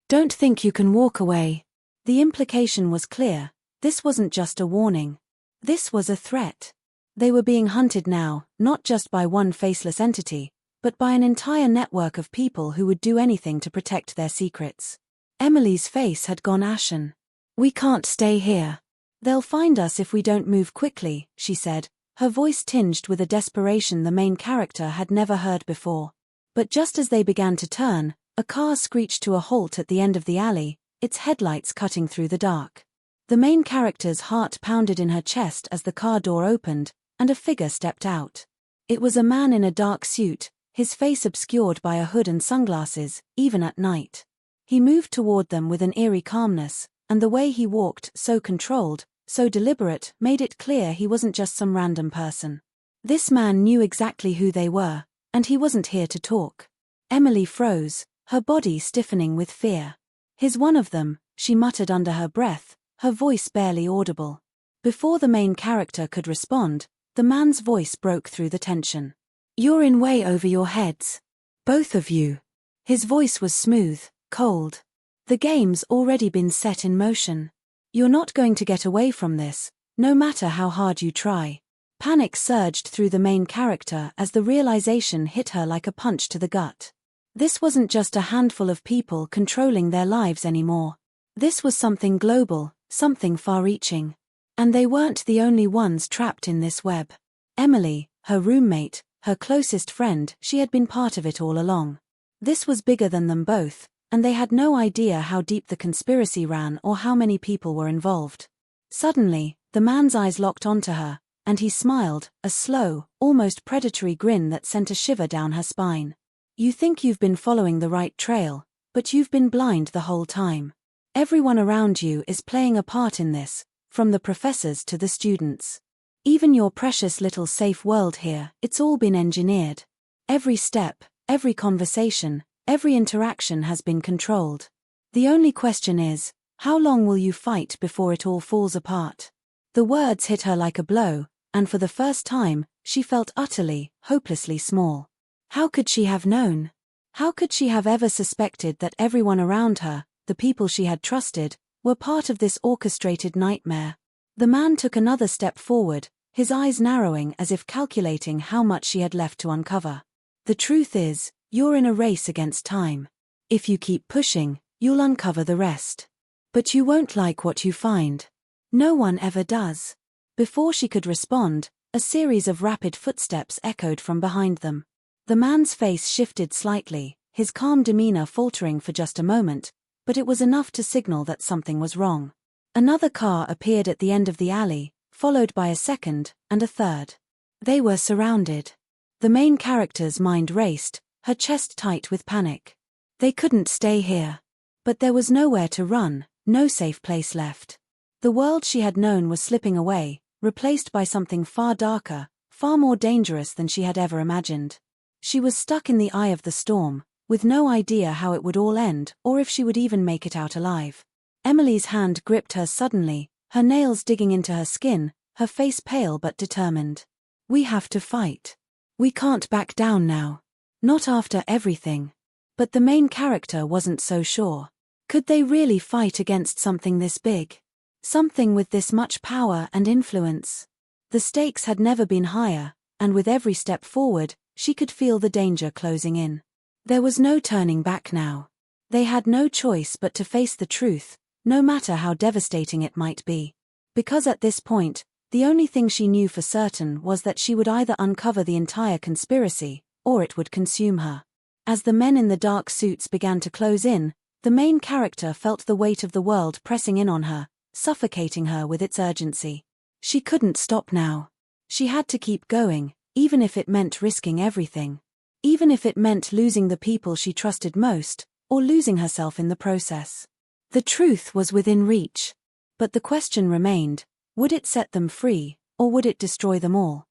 Don't think you can walk away." The implication was clear. This wasn't just a warning. This was a threat. They were being hunted now, not just by one faceless entity, but by an entire network of people who would do anything to protect their secrets. Emily's face had gone ashen. "We can't stay here. They'll find us if we don't move quickly," she said, her voice tinged with a desperation the main character had never heard before. But just as they began to turn, a car screeched to a halt at the end of the alley, its headlights cutting through the dark. The main character's heart pounded in her chest as the car door opened, and a figure stepped out. It was a man in a dark suit, his face obscured by a hood and sunglasses, even at night. He moved toward them with an eerie calmness, and the way he walked, so controlled, so deliberate, made it clear he wasn't just some random person. This man knew exactly who they were, and he wasn't here to talk. Emily froze, her body stiffening with fear. "He's one of them," she muttered under her breath, her voice barely audible. Before the main character could respond, the man's voice broke through the tension. "You're in way over your heads. Both of you." His voice was smooth, cold. "The game's already been set in motion. You're not going to get away from this, no matter how hard you try." Panic surged through the main character as the realization hit her like a punch to the gut. This wasn't just a handful of people controlling their lives anymore. This was something global, something far-reaching. And they weren't the only ones trapped in this web. Emily, her roommate, her closest friend, she had been part of it all along. This was bigger than them both, and they had no idea how deep the conspiracy ran or how many people were involved. Suddenly, the man's eyes locked onto her, and he smiled, a slow, almost predatory grin that sent a shiver down her spine. "You think you've been following the right trail, but you've been blind the whole time. Everyone around you is playing a part in this, from the professors to the students. Even your precious little safe world here, it's all been engineered. Every step, every conversation, every interaction has been controlled. The only question is, how long will you fight before it all falls apart?" The words hit her like a blow, and for the first time, she felt utterly, hopelessly small. How could she have known? How could she have ever suspected that everyone around her, the people she had trusted, were part of this orchestrated nightmare? The man took another step forward, his eyes narrowing as if calculating how much she had left to uncover. "The truth is, you're in a race against time. If you keep pushing, you'll uncover the rest. But you won't like what you find. No one ever does." Before she could respond, a series of rapid footsteps echoed from behind them. The man's face shifted slightly, his calm demeanor faltering for just a moment, but it was enough to signal that something was wrong. Another car appeared at the end of the alley, followed by a second, and a third. They were surrounded. The main character's mind raced, her chest tight with panic. They couldn't stay here. But there was nowhere to run, no safe place left. The world she had known was slipping away, replaced by something far darker, far more dangerous than she had ever imagined. She was stuck in the eye of the storm, with no idea how it would all end or if she would even make it out alive. Emily's hand gripped hers suddenly, her nails digging into her skin, her face pale but determined. "We have to fight. We can't back down now. Not after everything." But the main character wasn't so sure. Could they really fight against something this big? Something with this much power and influence? The stakes had never been higher, and with every step forward, she could feel the danger closing in. There was no turning back now. They had no choice but to face the truth, no matter how devastating it might be. Because at this point, the only thing she knew for certain was that she would either uncover the entire conspiracy, or it would consume her. As the men in the dark suits began to close in, the main character felt the weight of the world pressing in on her, suffocating her with its urgency. She couldn't stop now. She had to keep going, even if it meant risking everything. Even if it meant losing the people she trusted most, or losing herself in the process. The truth was within reach. But the question remained, would it set them free, or would it destroy them all?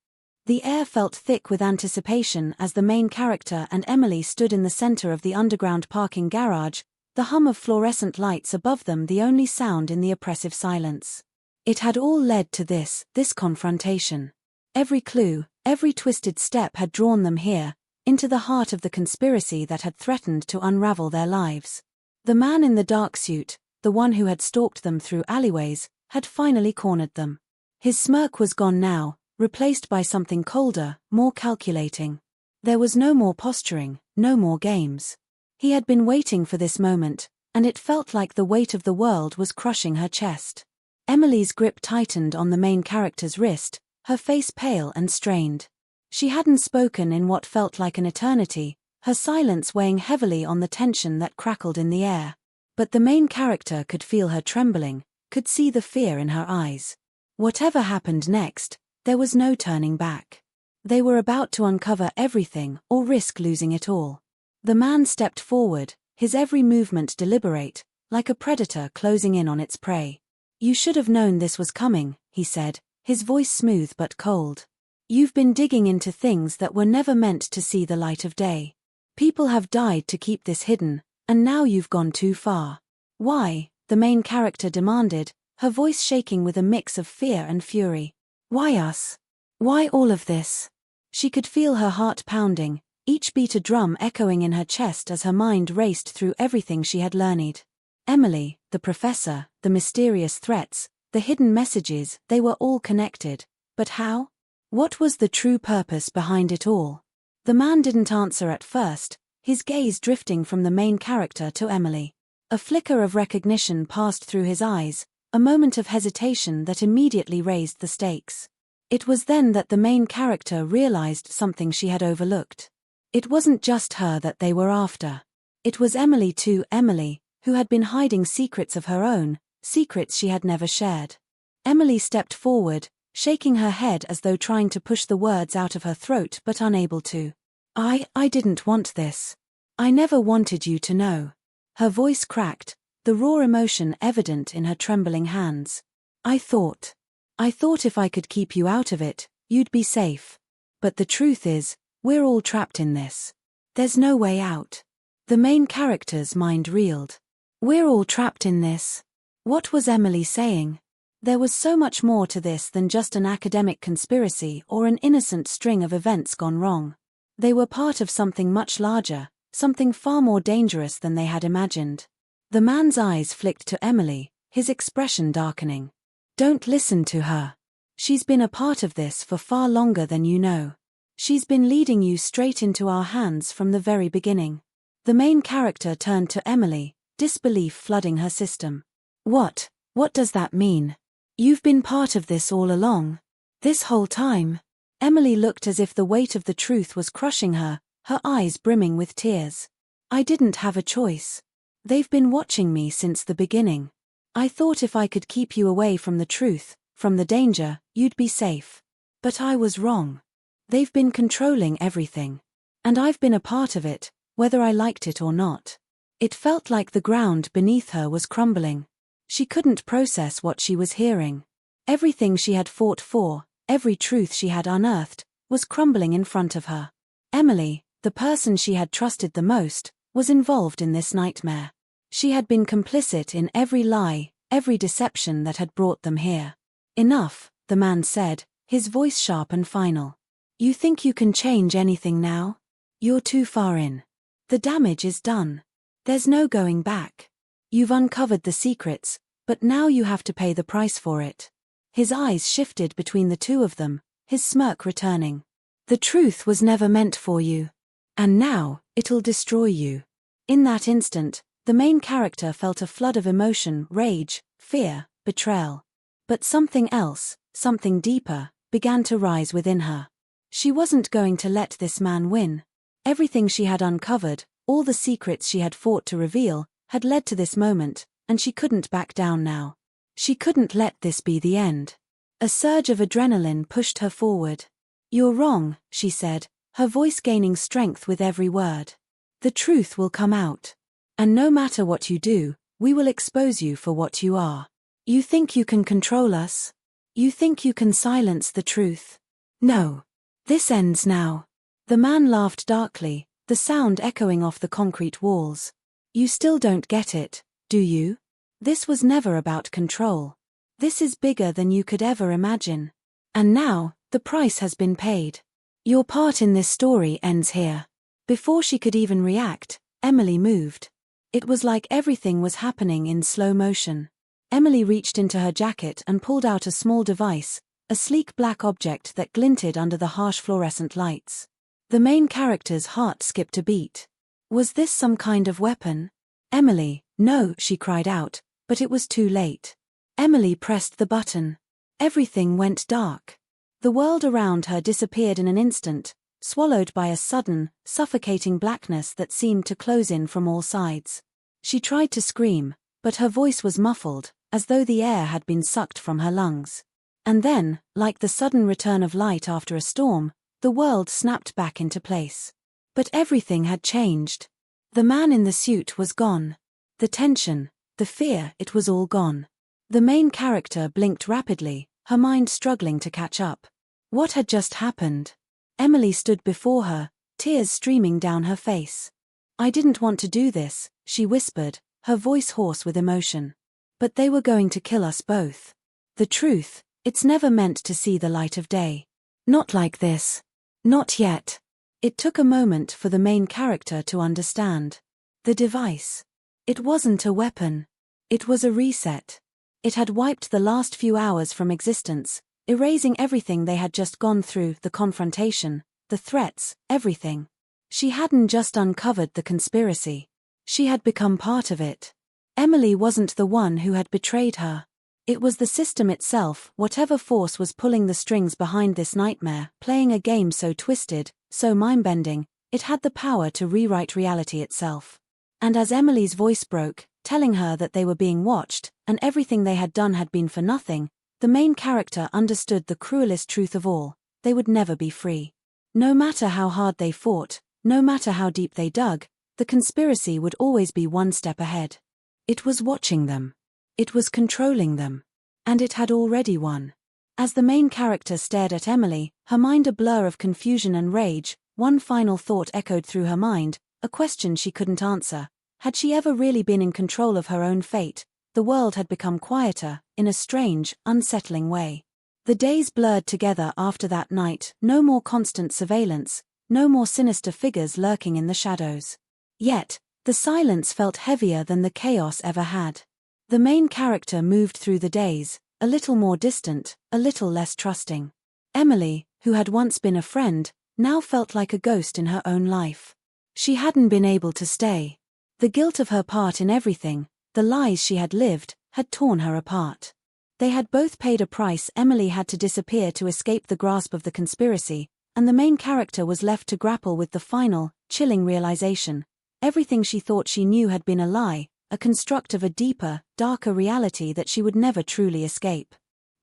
The air felt thick with anticipation as the main character and Emily stood in the center of the underground parking garage, the hum of fluorescent lights above them the only sound in the oppressive silence. It had all led to this confrontation. Every clue, every twisted step had drawn them here, into the heart of the conspiracy that had threatened to unravel their lives. The man in the dark suit, the one who had stalked them through alleyways, had finally cornered them. His smirk was gone now, replaced by something colder, more calculating. There was no more posturing, no more games. He had been waiting for this moment, and it felt like the weight of the world was crushing her chest. Emily's grip tightened on the main character's wrist, her face pale and strained. She hadn't spoken in what felt like an eternity, her silence weighing heavily on the tension that crackled in the air. But the main character could feel her trembling, could see the fear in her eyes. Whatever happened next, there was no turning back. They were about to uncover everything or risk losing it all. The man stepped forward, his every movement deliberate, like a predator closing in on its prey. "You should have known this was coming," he said, his voice smooth but cold. "You've been digging into things that were never meant to see the light of day. People have died to keep this hidden, and now you've gone too far." "Why?" the main character demanded, her voice shaking with a mix of fear and fury. "Why us? Why all of this?" She could feel her heart pounding, each beat a drum echoing in her chest as her mind raced through everything she had learned. Emily, the professor, the mysterious threats, the hidden messages, they were all connected. But how? What was the true purpose behind it all? The man didn't answer at first, his gaze drifting from the main character to Emily. A flicker of recognition passed through his eyes, a moment of hesitation that immediately raised the stakes. It was then that the main character realized something she had overlooked. It wasn't just her that they were after. It was Emily too, Emily, who had been hiding secrets of her own, secrets she had never shared. Emily stepped forward, shaking her head as though trying to push the words out of her throat but unable to. I didn't want this. I never wanted you to know." Her voice cracked, the raw emotion evident in her trembling hands. I thought if I could keep you out of it, you'd be safe. But the truth is, we're all trapped in this. There's no way out." The main character's mind reeled. We're all trapped in this. What was Emily saying? There was so much more to this than just an academic conspiracy or an innocent string of events gone wrong. They were part of something much larger, something far more dangerous than they had imagined. The man's eyes flicked to Emily, his expression darkening. "Don't listen to her. She's been a part of this for far longer than you know. She's been leading you straight into our hands from the very beginning." The main character turned to Emily, disbelief flooding her system. What does that mean? You've been part of this all along? This whole time?" Emily looked as if the weight of the truth was crushing her, her eyes brimming with tears. "I didn't have a choice. They've been watching me since the beginning. I thought if I could keep you away from the truth, from the danger, you'd be safe. But I was wrong. They've been controlling everything. And I've been a part of it, whether I liked it or not." It felt like the ground beneath her was crumbling. She couldn't process what she was hearing. Everything she had fought for, every truth she had unearthed, was crumbling in front of her. Emily, the person she had trusted the most, was involved in this nightmare. She had been complicit in every lie, every deception that had brought them here. "Enough," the man said, his voice sharp and final. "You think you can change anything now? You're too far in. The damage is done. There's no going back. You've uncovered the secrets, but now you have to pay the price for it." His eyes shifted between the two of them, his smirk returning. "The truth was never meant for you. And now, it'll destroy you." In that instant, the main character felt a flood of emotion, rage, fear, betrayal. But something else, something deeper, began to rise within her. She wasn't going to let this man win. Everything she had uncovered, all the secrets she had fought to reveal, had led to this moment, and she couldn't back down now. She couldn't let this be the end. A surge of adrenaline pushed her forward. "You're wrong," she said, her voice gaining strength with every word. "The truth will come out. And no matter what you do, we will expose you for what you are." You think you can control us? You think you can silence the truth? No. This ends now. The man laughed darkly, the sound echoing off the concrete walls. You still don't get it, do you? This was never about control. This is bigger than you could ever imagine. And now, the price has been paid. Your part in this story ends here. Before she could even react, Emily moved. It was like everything was happening in slow motion. Emily reached into her jacket and pulled out a small device, a sleek black object that glinted under the harsh fluorescent lights. The main character's heart skipped a beat. Was this some kind of weapon? Emily, no, she cried out, but it was too late. Emily pressed the button. Everything went dark. The world around her disappeared in an instant, swallowed by a sudden, suffocating blackness that seemed to close in from all sides. She tried to scream, but her voice was muffled, as though the air had been sucked from her lungs. And then, like the sudden return of light after a storm, the world snapped back into place. But everything had changed. The man in the suit was gone. The tension, the fear, it was all gone. The main character blinked rapidly, her mind struggling to catch up. What had just happened? Emily stood before her, tears streaming down her face. I didn't want to do this, she whispered, her voice hoarse with emotion. But they were going to kill us both. The truth, it's never meant to see the light of day. Not like this. Not yet. It took a moment for the main character to understand. The device. It wasn't a weapon. It was a reset. It had wiped the last few hours from existence, erasing everything they had just gone through, the confrontation, the threats, everything. She hadn't just uncovered the conspiracy. She had become part of it. Emily wasn't the one who had betrayed her. It was the system itself, whatever force was pulling the strings behind this nightmare, playing a game so twisted, so mind-bending, it had the power to rewrite reality itself. And as Emily's voice broke, telling her that they were being watched, and everything they had done had been for nothing, the main character understood the cruelest truth of all: they would never be free. No matter how hard they fought, no matter how deep they dug, the conspiracy would always be one step ahead. It was watching them. It was controlling them. And it had already won. As the main character stared at Emily, her mind a blur of confusion and rage, one final thought echoed through her mind, a question she couldn't answer. Had she ever really been in control of her own fate? The world had become quieter, in a strange, unsettling way. The days blurred together after that night, no more constant surveillance, no more sinister figures lurking in the shadows. Yet, the silence felt heavier than the chaos ever had. The main character moved through the days, a little more distant, a little less trusting. Emily, who had once been a friend, now felt like a ghost in her own life. She hadn't been able to stay. The guilt of her part in everything, the lies she had lived, had torn her apart. They had both paid a price. Emily had to disappear to escape the grasp of the conspiracy, and the main character was left to grapple with the final, chilling realization. Everything she thought she knew had been a lie, a construct of a deeper, darker reality that she would never truly escape.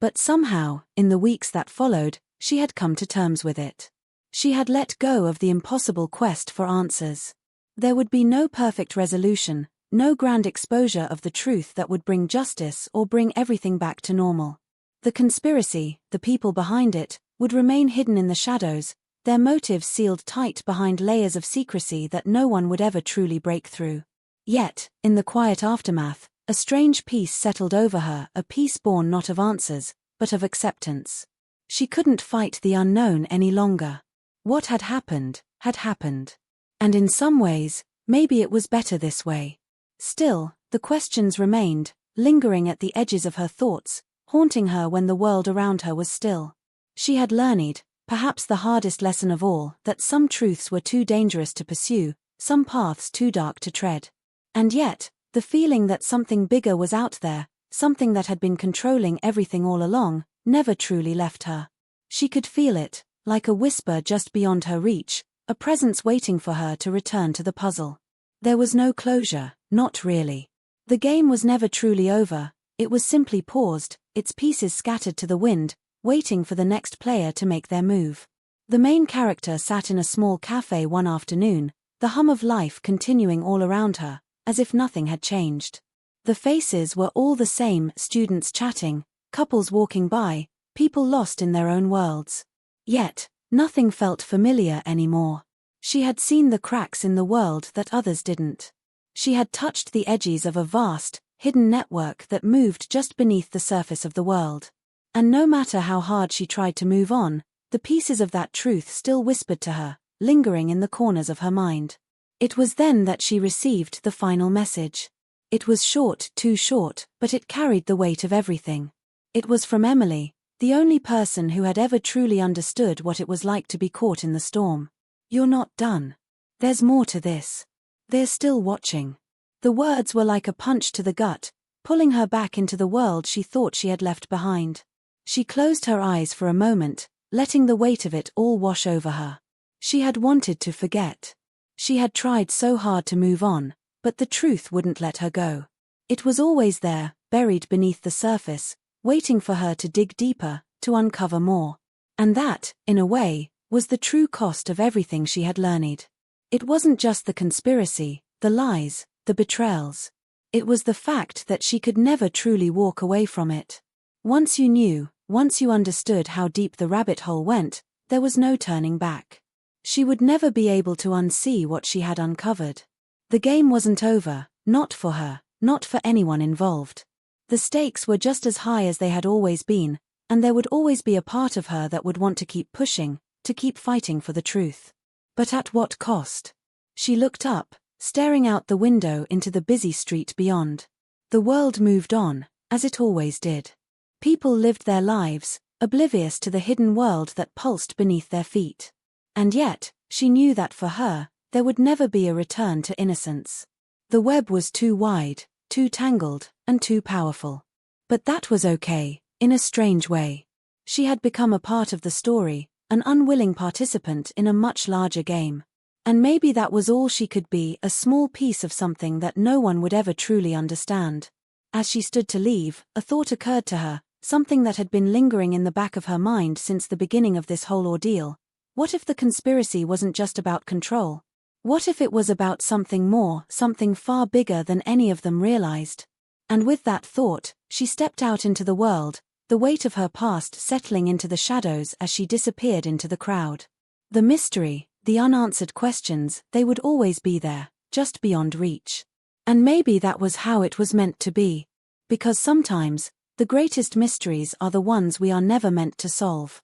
But somehow, in the weeks that followed, she had come to terms with it. She had let go of the impossible quest for answers. There would be no perfect resolution, no grand exposure of the truth that would bring justice or bring everything back to normal. The conspiracy, the people behind it, would remain hidden in the shadows, their motives sealed tight behind layers of secrecy that no one would ever truly break through. Yet, in the quiet aftermath, a strange peace settled over her, a peace born not of answers, but of acceptance. She couldn't fight the unknown any longer. What had happened, had happened. And in some ways, maybe it was better this way. Still, the questions remained, lingering at the edges of her thoughts, haunting her when the world around her was still. She had learned, perhaps the hardest lesson of all, that some truths were too dangerous to pursue, some paths too dark to tread. And yet, the feeling that something bigger was out there, something that had been controlling everything all along, never truly left her. She could feel it, like a whisper just beyond her reach, a presence waiting for her to return to the puzzle. There was no closure, not really. The game was never truly over, it was simply paused, its pieces scattered to the wind, waiting for the next player to make their move. The main character sat in a small cafe one afternoon, the hum of life continuing all around her, as if nothing had changed. The faces were all the same, students chatting, couples walking by, people lost in their own worlds. Yet, nothing felt familiar anymore. She had seen the cracks in the world that others didn't. She had touched the edges of a vast, hidden network that moved just beneath the surface of the world. And no matter how hard she tried to move on, the pieces of that truth still whispered to her, lingering in the corners of her mind. It was then that she received the final message. It was short, too short, but it carried the weight of everything. It was from Emily, the only person who had ever truly understood what it was like to be caught in the storm. You're not done. There's more to this. They're still watching. The words were like a punch to the gut, pulling her back into the world she thought she had left behind. She closed her eyes for a moment, letting the weight of it all wash over her. She had wanted to forget. She had tried so hard to move on, but the truth wouldn't let her go. It was always there, buried beneath the surface, waiting for her to dig deeper, to uncover more. And that, in a way, was the true cost of everything she had learned. It wasn't just the conspiracy, the lies, the betrayals. It was the fact that she could never truly walk away from it. Once you knew, once you understood how deep the rabbit hole went, there was no turning back. She would never be able to unsee what she had uncovered. The game wasn't over, not for her, not for anyone involved. The stakes were just as high as they had always been, and there would always be a part of her that would want to keep pushing, to keep fighting for the truth. But at what cost? She looked up, staring out the window into the busy street beyond. The world moved on, as it always did. People lived their lives, oblivious to the hidden world that pulsed beneath their feet. And yet, she knew that for her, there would never be a return to innocence. The web was too wide, too tangled, and too powerful. But that was okay, in a strange way. She had become a part of the story, an unwilling participant in a much larger game. And maybe that was all she could be, a small piece of something that no one would ever truly understand. As she stood to leave, a thought occurred to her, something that had been lingering in the back of her mind since the beginning of this whole ordeal. What if the conspiracy wasn't just about control? What if it was about something more, something far bigger than any of them realized? And with that thought, she stepped out into the world, the weight of her past settling into the shadows as she disappeared into the crowd. The mystery, the unanswered questions, they would always be there, just beyond reach. And maybe that was how it was meant to be. Because sometimes, the greatest mysteries are the ones we are never meant to solve.